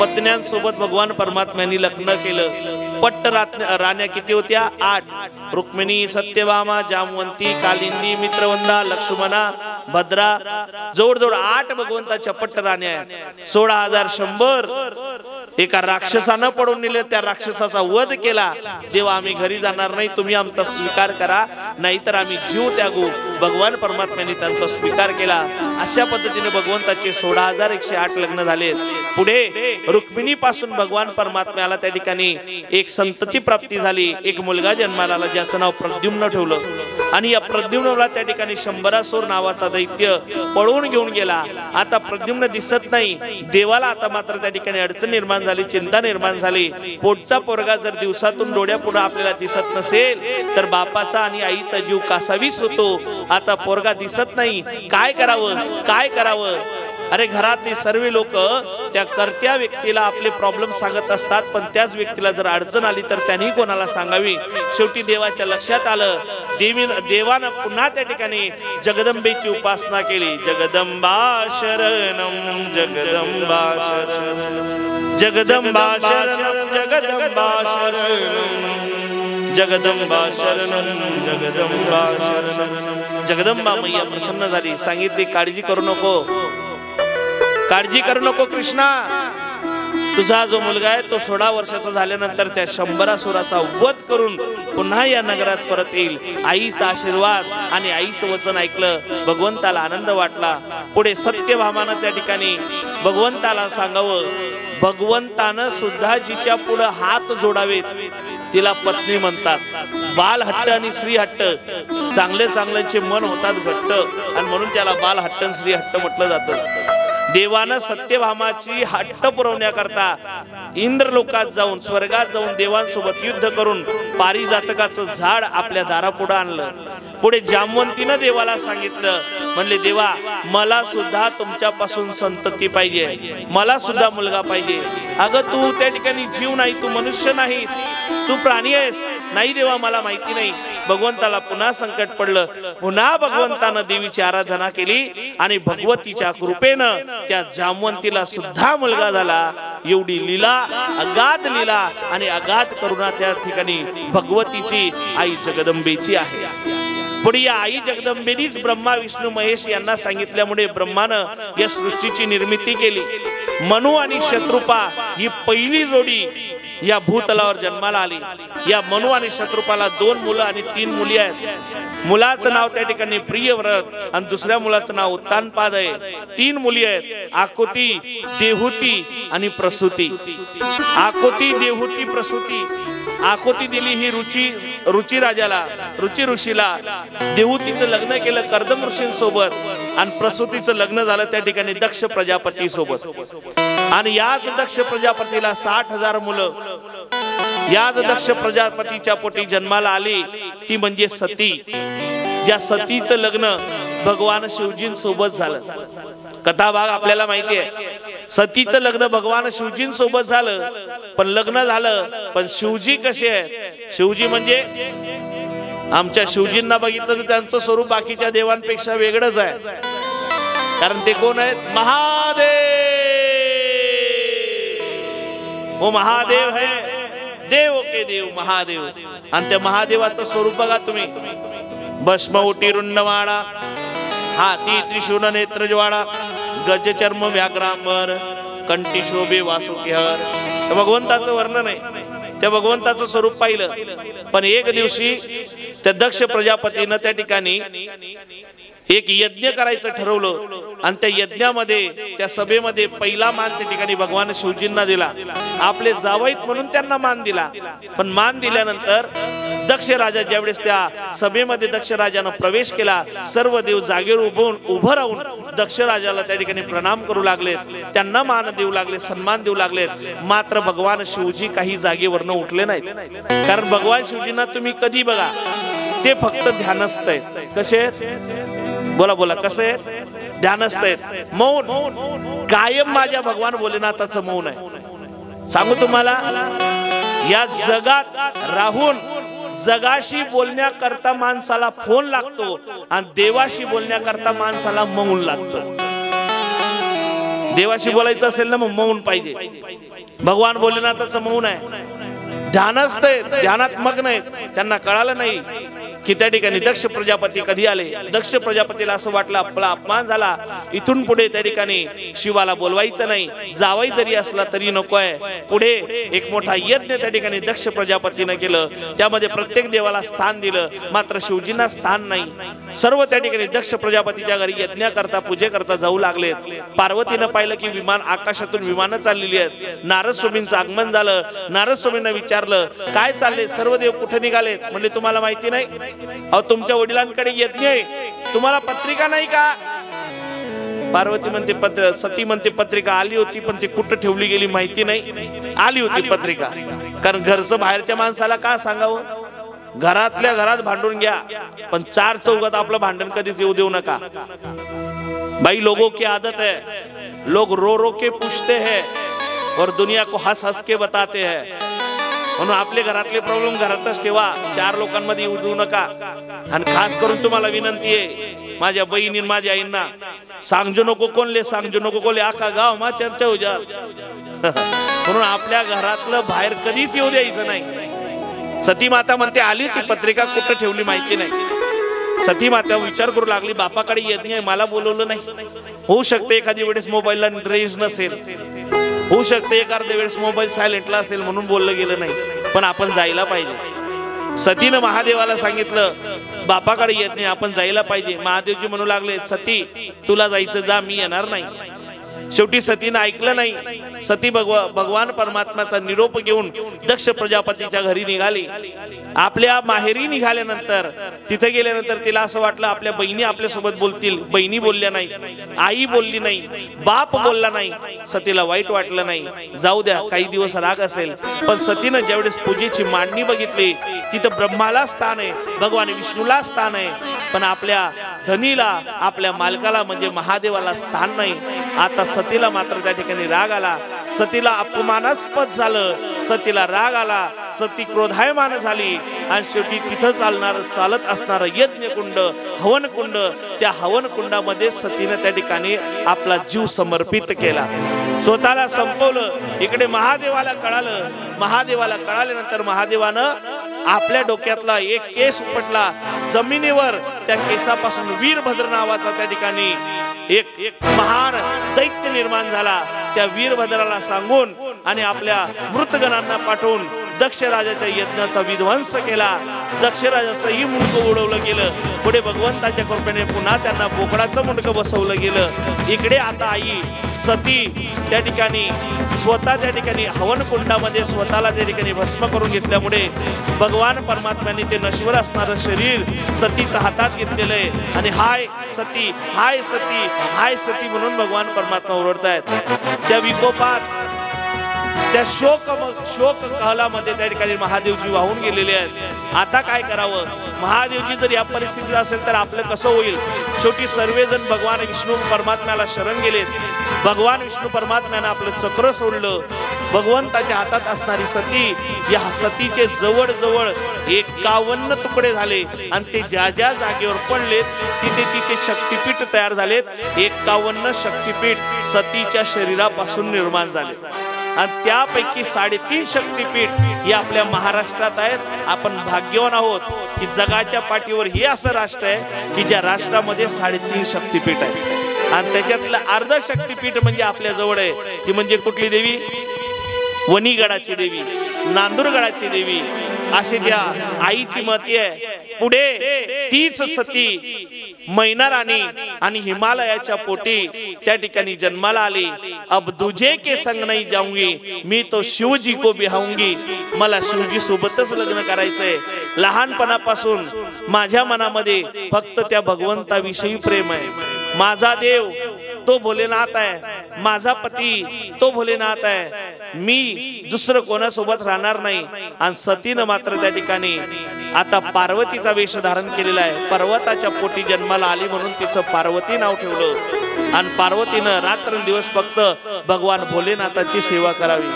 पत्न्यांसोबत भगवान परमात्म्यांनी लग्न केलं. पट्ट राण्या किती होत्या? 8. रुक्मिणी, सत्यभामा, जामवंती, कालिंदी, मित्रवंदा, लक्ष्मणा, भद्रा, जवळजवळ 8 भगवंताच्या पट्ट राण्या आहेत. 16,100 एका राक्षसानं पडून नेले. त्या राक्षसाचा वध केला. देवा आम्ही घरी जाणार नाही, तुम्ही आमचा स्वीकार करा, नाहीतर आम्ही जीव त्यागू. भगवान परमात्म्याने त्यांचा स्वीकार केला. अशा पद्धतीने भगवंताचे 16,108 लग्न झाले. पुढे रुक्मिणी पासून भगवान परमात्म्याला त्या ठिकाणी एक संतती प्राप्ती झाली. एक मुलगा जन्माला आला, ज्याचं नाव प्रद्युम्न ठेवलं. आणि या प्रद्युम्नला त्या ठिकाणी शंभरासूर नावाचा दैत्य पळवून घेऊन गेला. आता प्रद्युम्न दिसत नाही. देवाला आता मात्र त्या ठिकाणी अडचण निर्माण झाली, चिंता निर्माण झाली. पोटचा पोरगा जर दिवसातून डोळ्यापुढे आपल्याला दिसत नसेल तर बापाचा आणि आईचा जीव कासावीस होतो. आता पोरगा दिसत नाही, काय करावं, काय करावं? अरे घरातली सर्व लोक त्या कर्त्या व्यक्तीला आपले प्रॉब्लेम सांगत असतात, पण त्याच व्यक्तीला जर अडचण आली तर त्यांनी कोणाला सांगावी? शेवटी देवाच्या लक्षात आलं. देवानं पुन्हा त्या ठिकाणी जगदंबेची उपासना केली. जगदंबा शरणम, जगदंबा शरणम, जगदंबा शरणम, जगदंबा शरणम, जगदंबा शरणम, जगदंबा शरणम. जगदंबा मैया प्रसन्न झाली. सांगितली, काळजी करू नको, काळजी करू नको कृष्णा. तुझा जो मुलगा आहे तो 16 वर्षाचा झाल्यानंतर त्या शंभरासुराचा वध करून पुन्हा या नगरात परत येईल. आईचा आशीर्वाद आणि आईचं वचन ऐकलं. भगवंताला आनंद वाटला. पुढे सत्यभामानं त्या ठिकाणी भगवंताला सांगावं, भगवंतानं सुद्धा जिच्या पुढे हात जोडावेत तिला पत्नी म्हणतात. बाल हट्ट आणि श्री हट्ट, चांगले चांगल्याचे मन होतात घट्ट, आणि म्हणून त्याला बाल हट्ट आणि श्री हट्ट म्हटलं जातं. देवानं सत्यभामाची हट्ट पुरवण्याकरता इंद्रलोकात जाऊन, स्वर्गात जाऊन देवांसोबत युद्ध करून पारिजातकाचं झाड आपल्या दारापुढे आणलं. पुढे जामवंतीनं देवाला सांगितलं, म्हणले देवा मला सुद्धा तुमच्यापासून संतती पाहिजे, मला सुद्धा मुलगा पाहिजे. अगं तू त्या ठिकाणी जीव नाही, तू मनुष्य नाहीस, तू प्राणी आहेस. नाही देवा मला माहिती नाही. भगवंताला पुन्हा संकट पडलं. पुन्हा भगवंतानं देवीची आराधना केली आणि भगवतीच्या कृपेनं त्या जामवंतीला सुद्धा मुलगा झाला. एवढी लीला, अगाध लीला आणि अगाध करुणा त्या ठिकाणी भगवतीची आई जगदंबेची आहे. पुढे या आई जगदंबेनीच ब्रह्मा विष्णू महेश यांना सांगितल्यामुळे ब्रह्मानं या सृष्टीची निर्मिती केली. मनु आणि शत्रुपा ही पहिली जोडी या भूतलावर जन्माला आली. या मनु आणि शत्रुपाला 2 मुलं आणि 3 मुली आहेत. मुलाचं नाव त्या ठिकाणी प्रियव्रत आणि दुसऱ्या मुलाचं नाव उत्तानपाद आहे. 3 मुली आहेत, आकुती, देहुती आणि प्रसूती. आकुती, देहुती, प्रसूती. आकुती दिली ही रुची राजाला, रुची ऋषीला. देहुतीचं लग्न केलं कर्दम ऋषींसोबत आणि प्रसूतीचं लग्न झालं त्या ठिकाणी दक्ष प्रजापती सोबत. आणि याच दक्ष प्रजापतीला 60,000 मुलं याच दक्ष प्रजापतीच्या पोटी जन्माला आली. ती म्हणजे सती. ज्या सतीचं लग्न भगवान शिवजींसोबत झालं. कथा भाग आपल्याला माहिती आहे. सतीचं लग्न भगवान शिवजींसोबत झालं, पण लग्न झालं, पण शिवजी कसे आहेत? शिवजी म्हणजे आमच्या शिवजींना बघितलं तर त्यांचं स्वरूप बाकीच्या देवांपेक्षा वेगळंच आहे. कारण ते कोण आहेत? महादेव. वो महादेव है, देव के देव महादेव. आणि त्या महादेवाचं स्वरूप बघा तुम्ही. भस्म उटी रुंडवाडा, हाती त्रिशूल नेत्र ज्वाळा, गजचर्म व्याघ्रांबर, कंठी शोभे वासुकीहर. भगवंताचं वर्णन आहे. त्या भगवंताचं स्वरूप पाहिलं. पण एक दिवशी त्या दक्ष प्रजापतीनं त्या ठिकाणी एक यज्ञ करायचं ठरवलं आणि त्या यज्ञामध्ये त्या सभेमध्ये पहिला मान त्या ठिकाणी भगवान शिवजींना दिला. आपले जावईत म्हणून त्यांना मान दिला. पण मान दिल्यानंतर दक्ष राजा ज्यावेळेस त्या सभेमध्ये दक्ष राजानं प्रवेश केला, सर्व देव जागेवर उभं राहून दक्ष राजाला त्या ठिकाणी प्रणाम करू लागले, त्यांना मान देऊ लागले, सन्मान देऊ लागले. मात्र भगवान शिवजी काही जागेवरनं उठले नाहीत. कारण भगवान शिवजींना तुम्ही कधी बघा, ते फक्त ध्यानस्थ आहेत. कसे? बोला बोला, कसे? ध्यानस्थ आहेत, मौन. कायम माझ्या भगवान भोलेनाथाचं मौन आहे. सांगू तुम्हाला, या जगात राहून जगाशी बोलण्याकरता माणसाला फोन लागतो आणि देवाशी बोलण्याकरता माणसाला मौन लागतं. देवाशी बोलायचं असेल ना, मग मौन पाहिजे. भगवान भोलेनाथाचं मौन आहे. ध्यानस्थ आहेत, ध्यानात मग्न आहेत. त्यांना कळालं नाही की त्या ठिकाणी दक्ष प्रजापती कधी आले. दक्ष प्रजापतीला असं वाटलं आपला अपमान झाला, इथून पुढे त्या ठिकाणी शिवाला बोलवायचं नाही, जावई जरी असला तरी नकोय. पुढे एक मोठा यज्ञ त्या ठिकाणी दक्ष प्रजापतीनं केलं. त्यामध्ये प्रत्येक देवाला स्थान दिलं, मात्र शिवजींना स्थान नाही. सर्व त्या ठिकाणी दक्ष प्रजापतीच्या घरी यज्ञाकरता पूजेकरता जाऊ लागले. पार्वतीनं पाहिलं की विमान, आकाशातून विमानं चाललेली आहेत. नारद स्वामींचं आगमन झालं. नारद स्वामींना विचारलं, काय चाललंय, सर्व देव कुठे निघाले? म्हणले, तुम्हाला माहिती नाही? अहो, तुमच्या वडिलांकडे यज्ञ आहे, तुम्हाला पत्रिका नाही का? पार्वती म्हणते, सती म्हणते पत्रिका आली होती, पण ती कुठं ठेवली गेली माहिती नाही. आली होती पत्रिका. कारण घरचं बाहेरच्या माणसाला का सांगावं? घरातल्या घरात भांडून घ्या, पण चार चौघात आपलं भांडण कधीच येऊ देऊ नका. भाई, लोगों की आदत है, लोग रो रो के पूछते हैं और दुनिया को हंस हंस के बताते हैं. म्हणून आपले घरातले प्रॉब्लेम घरातच ठेवा, चार लोकांमध्ये येऊ देऊ नका. आणि खास करून तुम्हाला विनंती आहे, माझ्या बहिणी माझ्या आईंना, सांगजो नको कोणले, सांगजो नको कोणले, आखा गाव मा चर्चा हो जा. म्हणून आपल्या घरातलं बाहेर कधीच येऊ द्यायचं नाही. सती माता म्हणते, आली ती पत्रिका, कुठं ठेवली माहिती नाही. सती माता विचार करू लागली, बापाकडे यज्ञ आहे, मला बोलवलं नाही. होऊ शकते एखादी वेळेस मोबाईलला रेंज नसेल, होऊ शकते एखाद्या वेळेस मोबाईल सायलेंटला असेल म्हणून बोललं गेलं नाही. पण आपण जायला पाहिजे. सतीनं महादेवाला सांगितलं, बापाकडे येत नाही, आपण जायला पाहिजे. महादेवजी म्हणू लागले, सती तुला जायचं, जा, मी येणार नाही. शेवटी सतीनं ऐकलं नाही. सती भगवान परमात्म्याचा निरोप घेऊन दक्ष प्रजापतीच्या घरी निघाली. आपल्या माहेरी निघाल्यानंतर, तिथे गेल्यानंतर तिला असं वाटलं आपल्या बहिणी आपल्यासोबत बोलतील. बहिणी बोलल्या नाही, आई बोलली नाही, बाप बोलला नाही. सतीला वाईट वाटलं नाही. जाऊ द्या, काही दिवस राग असेल. पण सतीनं ज्यावेळेस पूजेची मांडणी बघितली, तिथं ब्रह्माला स्थान आहे, भगवान विष्णूला स्थान आहे, पण आपल्या धनीला, आपल्या मालकाला म्हणजे महादेवाला स्थान नाही. आता सतीला मात्र त्या ठिकाणी राग आला. सतीला अपमानास्पद झालं. सतीला राग आला. सती क्रोधायमान झाली आणि शेवटी तिथं चालत असणारं यज्ञकुंड, हवनकुंड, त्या हवनकुंडामध्ये सतीनं त्या ठिकाणी आपला जीव समर्पित केला, स्वतःला संपवलं. इकडे महादेवाला कळालं. महादेवाला कळाल्यानंतर महादेवानं आपल्या डोक्यातला एक केस उपटला. जमिनीवर त्या केसापासून वीरभद्र नावाचा त्या ठिकाणी एक महान दैत्य निर्माण झाला. त्या वीरभद्राला सांगून आणि आपल्या मृतगणांना पाठवून दक्ष राजाच्या यज्ञाचा विध्वंस केला. दक्ष राजाचंही मुंडकं उडवलं गेलं. पुढे भगवंताच्या कृपेने पुन्हा त्यांना बोकडाचं मुंडकं बसवलं गेलं. इकडे आता आई सती त्या ठिकाणी स्वतः त्या ठिकाणी हवन कुंडामध्ये स्वतःला त्या ठिकाणी भस्म करून घेतल्यामुळे भगवान परमात्म्याने ते नश्वर असणारं शरीर सतीच्या हातात घेतलेलं आहे आणि हाय सती, हाय सती, हाय सती म्हणून भगवान परमात्मा ओरडतायत. त्या विकोपात, त्या शोक कालामध्ये त्या ठिकाणी महादेवजी वाहून गेलेले आहेत. आता काय करावं? महादेवजी जर या परिस्थितीत असेल तर आपलं कसं होईल? शेवटी सर्वजण भगवान विष्णू परमात्म्याला शरण गेलेत. भगवान विष्णू परमात्म्यानं आपलं चक्र सोडलं. भगवंताच्या हातात असणारी सती, या सतीचे जवळ 51 तुकडे झाले आणि ते ज्या ज्या जागेवर पडलेत तिथे शक्तिपीठ तयार झालेत. 51 शक्तिपीठ सतीच्या शरीरापासून निर्माण झाले. आणि त्यापैकी 3.5 शक्तिपीठ हे आपल्या महाराष्ट्रात आहेत. आपण भाग्यवान आहोत की जगाच्या पाठीवर हे असं राष्ट्र आहे की ज्या राष्ट्रामध्ये 3.5 शक्तिपीठ आहे. आणि त्याच्यातलं अर्ध शक्तिपीठ म्हणजे आपल्या जवळ आहे. ती म्हणजे कुठली देवी? वणीगडाची देवी, नांदूरगडाची देवी, अशी त्या आईची महती आहे. पुढे 30 सती मैना राणी आणि हिमालयाच्या पोटी त्या ठिकाणी जन्माला आली. अब तुझे के संग नाही जाऊंगी, मी तो शिवजी को बिहाऊंगी. मला शिवजी सोबतच लग्न करायचंय. लहानपणापासून माझ्या मनामध्ये फक्त त्या भगवंताविषयी प्रेम आहे. माझा देव तो भोलेनाथ आहे, माझा पती तो भोलेनाथ आहे. मी दुसरं कोणासोबत राहणार नाही. आणि सतीनं मात्र त्या ठिकाणी आता पार्वतीचा वेश धारण केलेला आहे. पर्वताच्या पोटी जन्माला आली म्हणून तिचं पार्वती नाव ठेवलं. आणि पार्वतीनं रात्रंदिवस फक्त भगवान भोलेनाथाची सेवा करावी.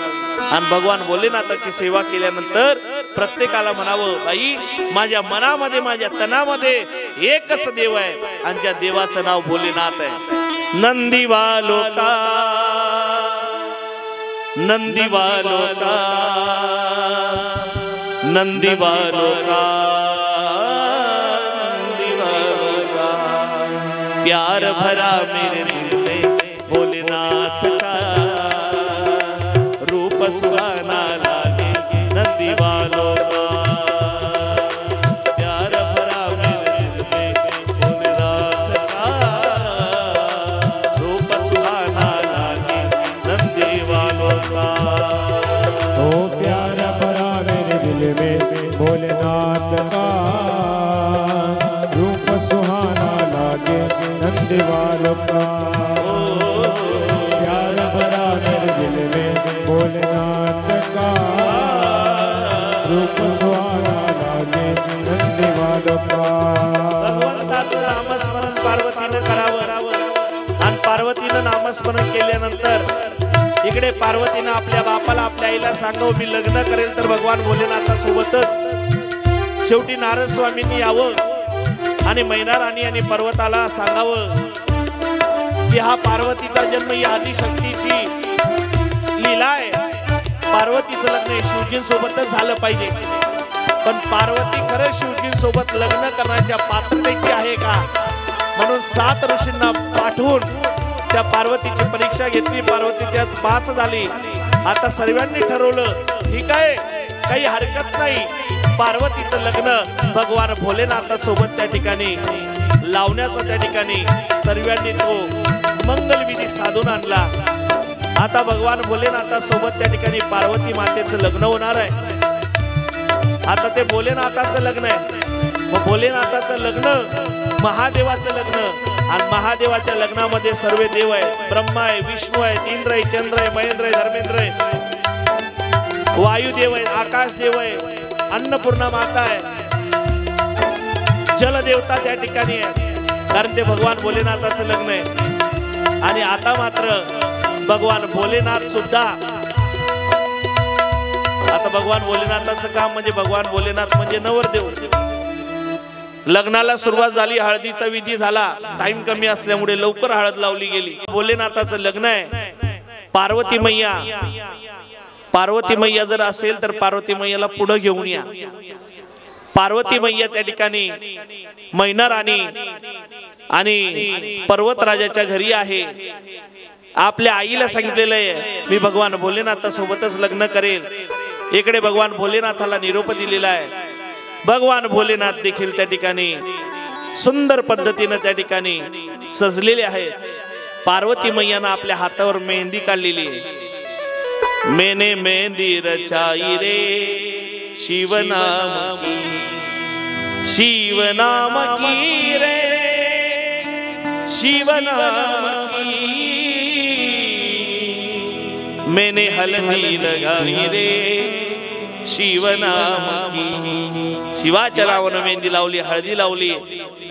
आणि भगवान भोलेनाथाची सेवा केल्यानंतर प्रत्येकाला म्हणावं, बाई माझ्या मनामध्ये माझ्या तनामध्ये एकच देव आहे आणि त्या देवाचं नाव भोलेनाथ आहे. नंदीवालो का, नंदीवालो का, नंदीवालो का, नंदीवालो का, प्यार भरा मेरे दिल में भोलेनाथ का, रूप सुहाना लागे नंदीवालो का, प्यार भरा मेरे दिल में भोलेनाथ का, रूप सुहाना लागे नंदीवालो का. ओ प्यारा भरा मेरे दिल में भोलेनाथ का, रूप सुहाना लागे नंदीवालों का. प्यारा भरा मेरे दिल में भोलेनाथ का, रूप सुहाना लागे नंदीवालों का. भगवंताचं नामस्मरण पार्वतीनं करावं. आणि पार्वतीनं नामस्मरण केल्यानंतर इकडे पार्वतीनं आपल्या बापाला आपल्या आईला सांगावं, मी लग्न करेल तर भगवान भोलेनाथासोबतच. शेवटी नारद स्वामींनी यावं आणि मैना राणी आणि पर्वताला सांगावं की हा पार्वतीचा जन्म ही आदिशक्तीची लीला आहे. पार्वतीचं लग्न शिवजींसोबतच झालं पाहिजे. पण पार्वती खरंच शिवजींसोबत लग्न करण्याच्या पात्रतेची आहे का? म्हणून 7 ऋषींना पाठवून त्या पार्वतीची परीक्षा घेतली. पार्वती त्यात पास झाली. आता सर्वांनी ठरवलं ठीक आहे, काही हरकत नाही, पार्वतीचं लग्न भगवान भोलेनाथासोबत त्या ठिकाणी लावण्याचा त्या ठिकाणी सर्वांनी तो मंगलविधी साधून आणला. आता भगवान भोलेनाथासोबत त्या ठिकाणी पार्वती मातेचं लग्न होणार आहे. आता ते भोलेनाथाचं लग्न आहे. मग भोलेनाथाचं लग्न महादेवाचं लग्न. आणि महादेवाच्या लग्नामध्ये सर्व देव आहे. ब्रह्मा आहे, विष्णू आहे, इंद्र आहे, चंद्र आहे, महेंद्र आहे, धर्मेंद्र आहे, वायुदेव आहे, आकाश देव आहे, अन्नपूर्णा माता आहे, जलदेवता त्या ठिकाणी आहे. कारण ते भगवान भोलेनाथाचं लग्न आहे. आणि आता मात्र भगवान भोलेनाथ सुद्धा, आता भगवान भोलेनाथाचं काम म्हणजे भगवान भोलेनाथ म्हणजे नवरदेव. लग्नाला सुरुवात झाली, हळदीचा विधी झाला. टाइम कमी असल्यामुळे लवकर हळद लावली गेली. भोलेनाथाचं लग्न आहे. पार्वती मैया, पार्वती मैया जर असेल तर पार्वती मैयाला पुढे घेऊन या. पार्वती मैया त्या ठिकाणी मैना राणी आणि पर्वतराजाच्या घरी आहे. आपल्या आईला सांगितलेलं आहे मी भगवान भोलेनाथासोबतच लग्न करेल. इकडे भगवान भोलेनाथाला निरोप दिलेला आहे. भगवान भोलेनाथ देखील त्या ठिकाणी सुंदर पद्धतीने त्या ठिकाणी सजलेले आहेत. पार्वती मैयानं आपल्या हातावर मेहंदी काढलेली आहे. मैंने मेहंदी रचाई रे शिव नाम की, शिव नाम की रे, शिव नाम की. मैंने हल्दी लगाई रे शिव नाम की. शिवाच्या नावानं मेहंदी लावली, हळदी लावली.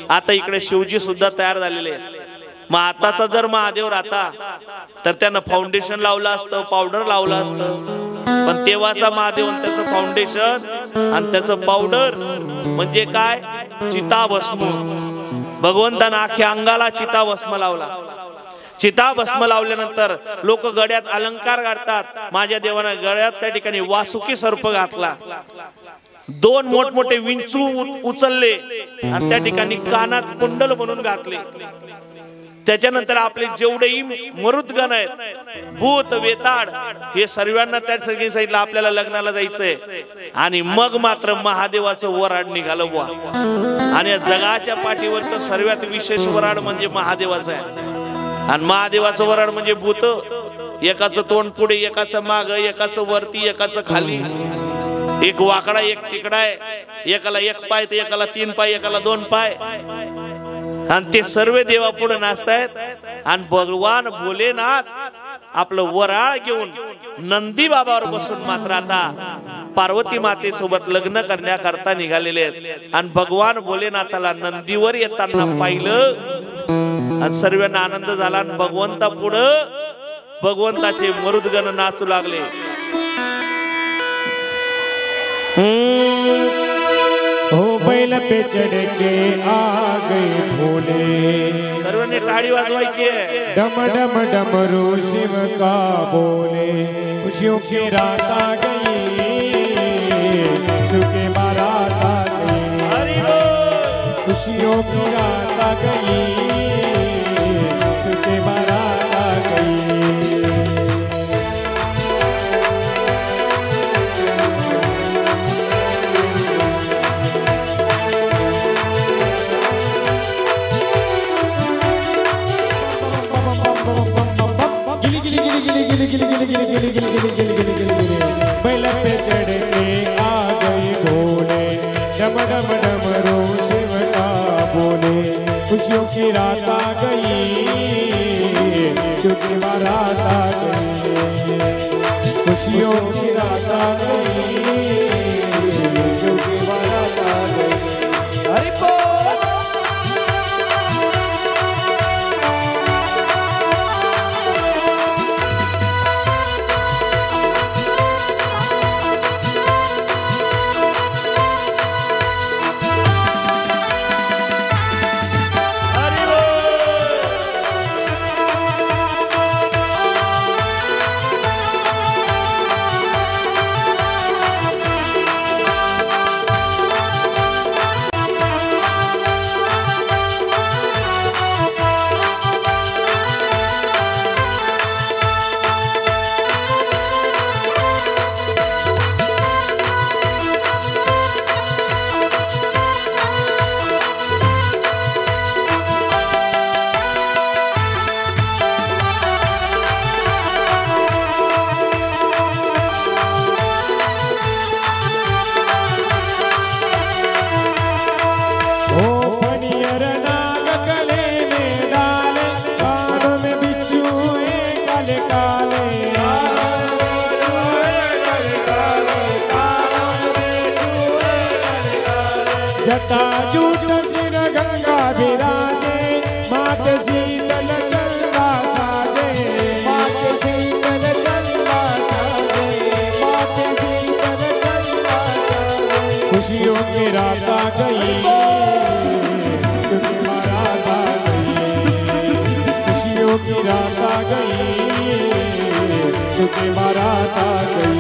आता इकडे शिवजी सुद्धा तयार झालेले. मग आताचा जर महादेव राहता तर त्यानं फाउंडेशन लावलं असतं, पावडर लावलं असतं. पण तेव्हाचा महादेव आणि त्याचं फाउंडेशन आणि त्याचं पावडर म्हणजे काय? चिताभस्म. भगवंतानं अख्ख्या अंगाला चिताभस्म लावला. चिता भस्म लावल्यानंतर लोक गळ्यात अलंकार घालतात. माझ्या देवानं गळ्यात त्या ठिकाणी वासुकी सर्प घातला, 2 मोठमोठे विंचू उचलले आणि त्या ठिकाणी कानात कुंडल म्हणून घातले. त्याच्यानंतर आपले जेवढेही मरुदगण आहेत, भूत वेताड, हे सर्वांना त्या ठिकाणी सांगितलं आपल्याला लग्नाला जायचंय. आणि मग मात्र महादेवाचं वराड निघालं बुवा. आणि या जगाच्या पाठीवरचं सर्वात विशेष वराड म्हणजे महादेवाचं आहे. आणि महादेवाचं वराड म्हणजे भूत, एकाचं तोंड पुढे, एकाचं माग, एकाचं वरती, एकाचं खाली, एक वाकडा एक तिकडा आहे, एकाला 1 पाय तर एकाला 3 पाय, एकाला 2 पाय. आणि ते सर्व देवा पुढे नाचतायत. आणि भगवान भोलेनाथ आपलं वराळ घेऊन नंदी बाबावर बसून मात्र आता पार्वती मातेसोबत लग्न करण्याकरता निघालेले आहेत. आणि भगवान भोलेनाथाला नंदीवर येताना पाहिलं आणि सर्वांना आनंद झाला. आणि भगवंता पुढं भगवंताचे मरुदगण नाचू लागले. हो बैल पे चढ़ के आ गए भोले, सर्वांनी टाळी वाजवायची आहे. डम डम डमरू शिव का बोले, खुशियों की रात आ गई, खुशियों की बारात आ गई, खुशियों की रात आ गई, खुशियों की बारात आ गई. बैल पे चढ़ के आ गए भोले, डम डम डमरू शिव का बोले, खुशियों की रात आ गई, क्योंकि बारात आ गई, खुशियों की रात आ गई, क्योंकि बारात आ गई. हरि बोल. जटाजूट सिर गंगा विराजे, मात शीतल चंदा साजे, मात शीतल चंदा साजे, मात शीतल चंदा साजे. खुशियों की रात आ गई, क्योंकि बारात आ गई, खुशियों की रात आ गई, क्योंकि बारात आ गई.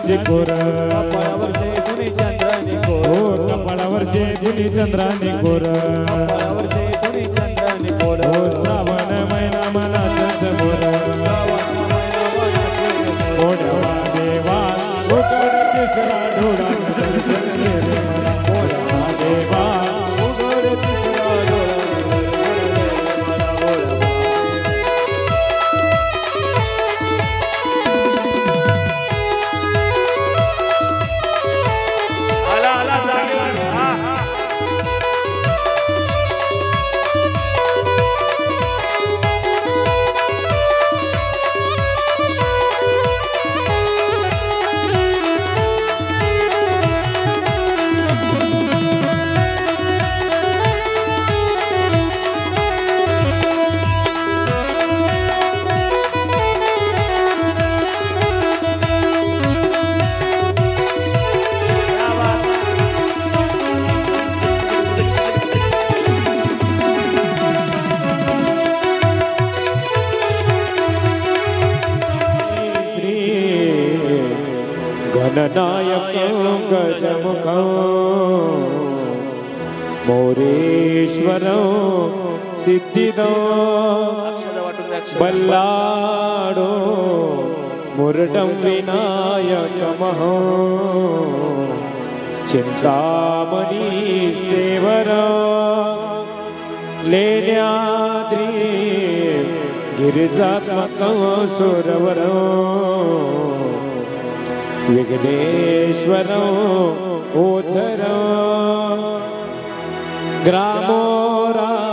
चंद्राची कोर कपाळावरचे धुनी चंद्राने कोर हो कपाळावरचे धुनी चंद्राने कोर कपाळावरचे धुनी चंद्राने कोर हो श्रावण महिना मनात समोर ओढवा देवा उकड तिसरा डोळा चल रे मला ओढवा देवा उघड तिसरा डोळा आला आला जागेवर. हा, हा. गणनायक गजमुख मोरेश्वर सिद्धिदो अक्षर वाटून द्या, अक्षर. बल्लाडो मुरडं विनायक महो चिंतामणी स्तेवर लेण्याद्री गिरिजात्मक सुरवर विघ्नेश्वर ओझर ग्रामोराजन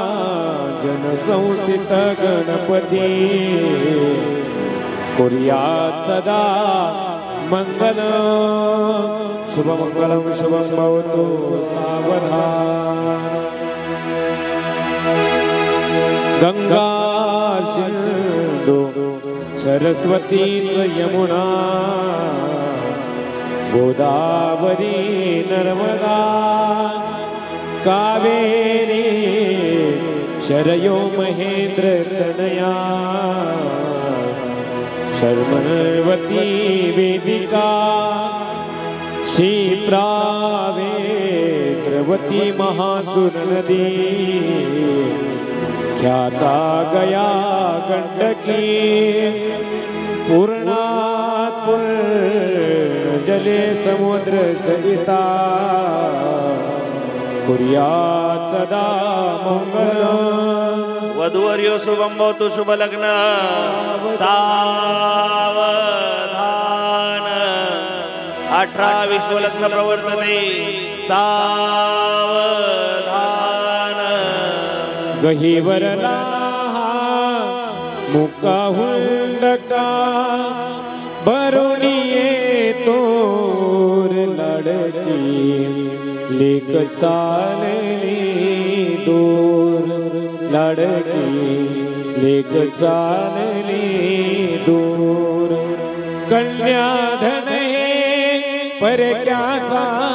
संस्थित गणपती कुर्यात् सदा मंगल शुभमंगलं शुभं भवतु सावधान गंगा सिंधु सरस्वतीच यमुना गोदावरी नर्मदा कावेरी शरयो महेंद्र तनया शर्मवती वेदिका क्षिप्रावेद्रवती महासुर नदी ख्याता गया गंडकी पूर्णात् पूर्ण जले समुद्र सविता कुर्यात् सदा मंगलम् वधूवर्यो शुभं भवतु शुभ लग्न सावधान 18 विश्व लग्न प्रवर्तते सावधान गहिवरला मुका हुंडका बरुणिये तोर लडकी लेक चालली दूर लडकी लेक चालली दूर कन्याधन हे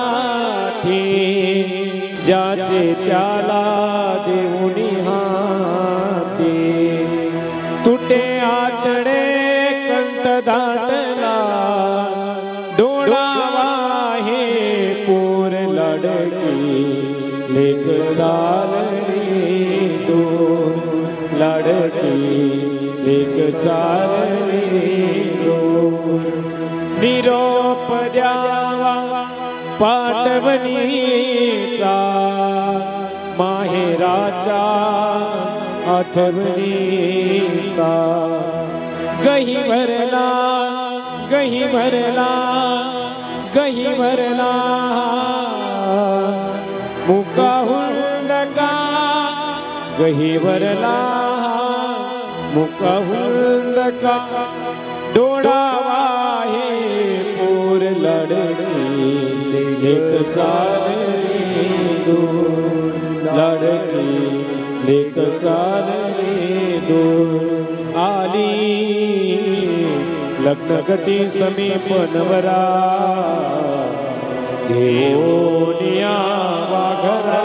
परक्यासाठी ज्याचे त्याला देऊनी हाती तुटे आतडे कंठ दाटला डोळावा हे पोर लडकी लेक चालली दूर लडकी लेक चालली दूर निरोप द्यावा पाठवणीचा माहेराच्या आठवणीचा गहिवरला गहिवरला गहिवरला मुका हुंडका गहिवरला मुका हुंडका डोळावा हे पोर लडकी लेक चालली दूर लडकी लेक चालली दूर आली लग्नगती समीप नवरा घेऊनिया वाघरा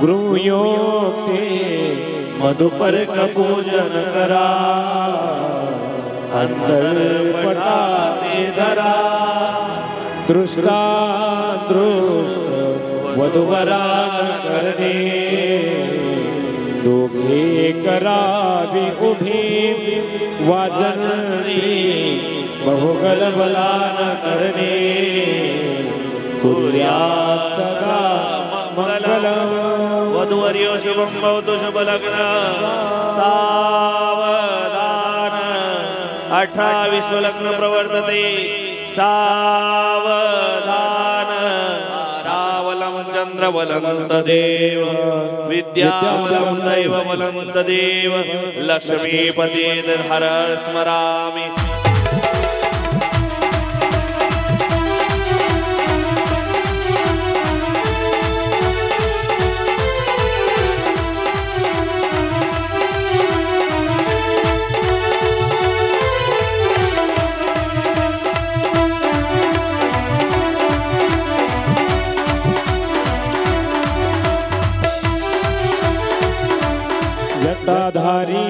गृहयोग से मधुपर का पूजन करा अंतर पटाते धरा दृष्टा दृष्ट वधुवरा करणे दोघे करावी उभी वाजंत्री बहुगलबला न करणे कुर्यात् सदा मंगलम वधुवर्यो शुभं भवतु शुभ लग्न सावधान 18 विश्व लग्न प्रवर्तते सावधान रावलं चंद्रबलं तदेव विद्याबलं दैवबलं तदेव लक्ष्मीपते हर स्मरामि जटाधारी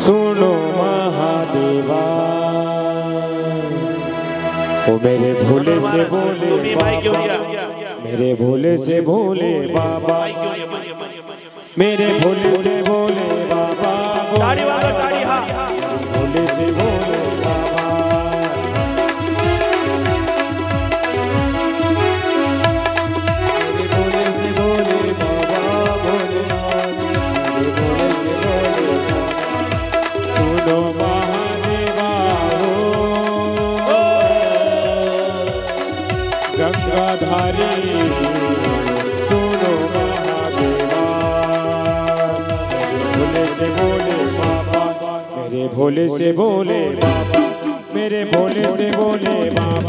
सुनो महादेवा ओ मेरे भोले से भोले बाबा मेरे भोले से भोले बाबा मेरे भोले से भोले बाबा ताड़ी वाला ताड़ी हाँ भोले से भोले बाबा गंगाधारी सुनो महादेवा भोले से भोले बाबा मेरे भोले से भोले बाबा मेरे भोले से भोले बाबा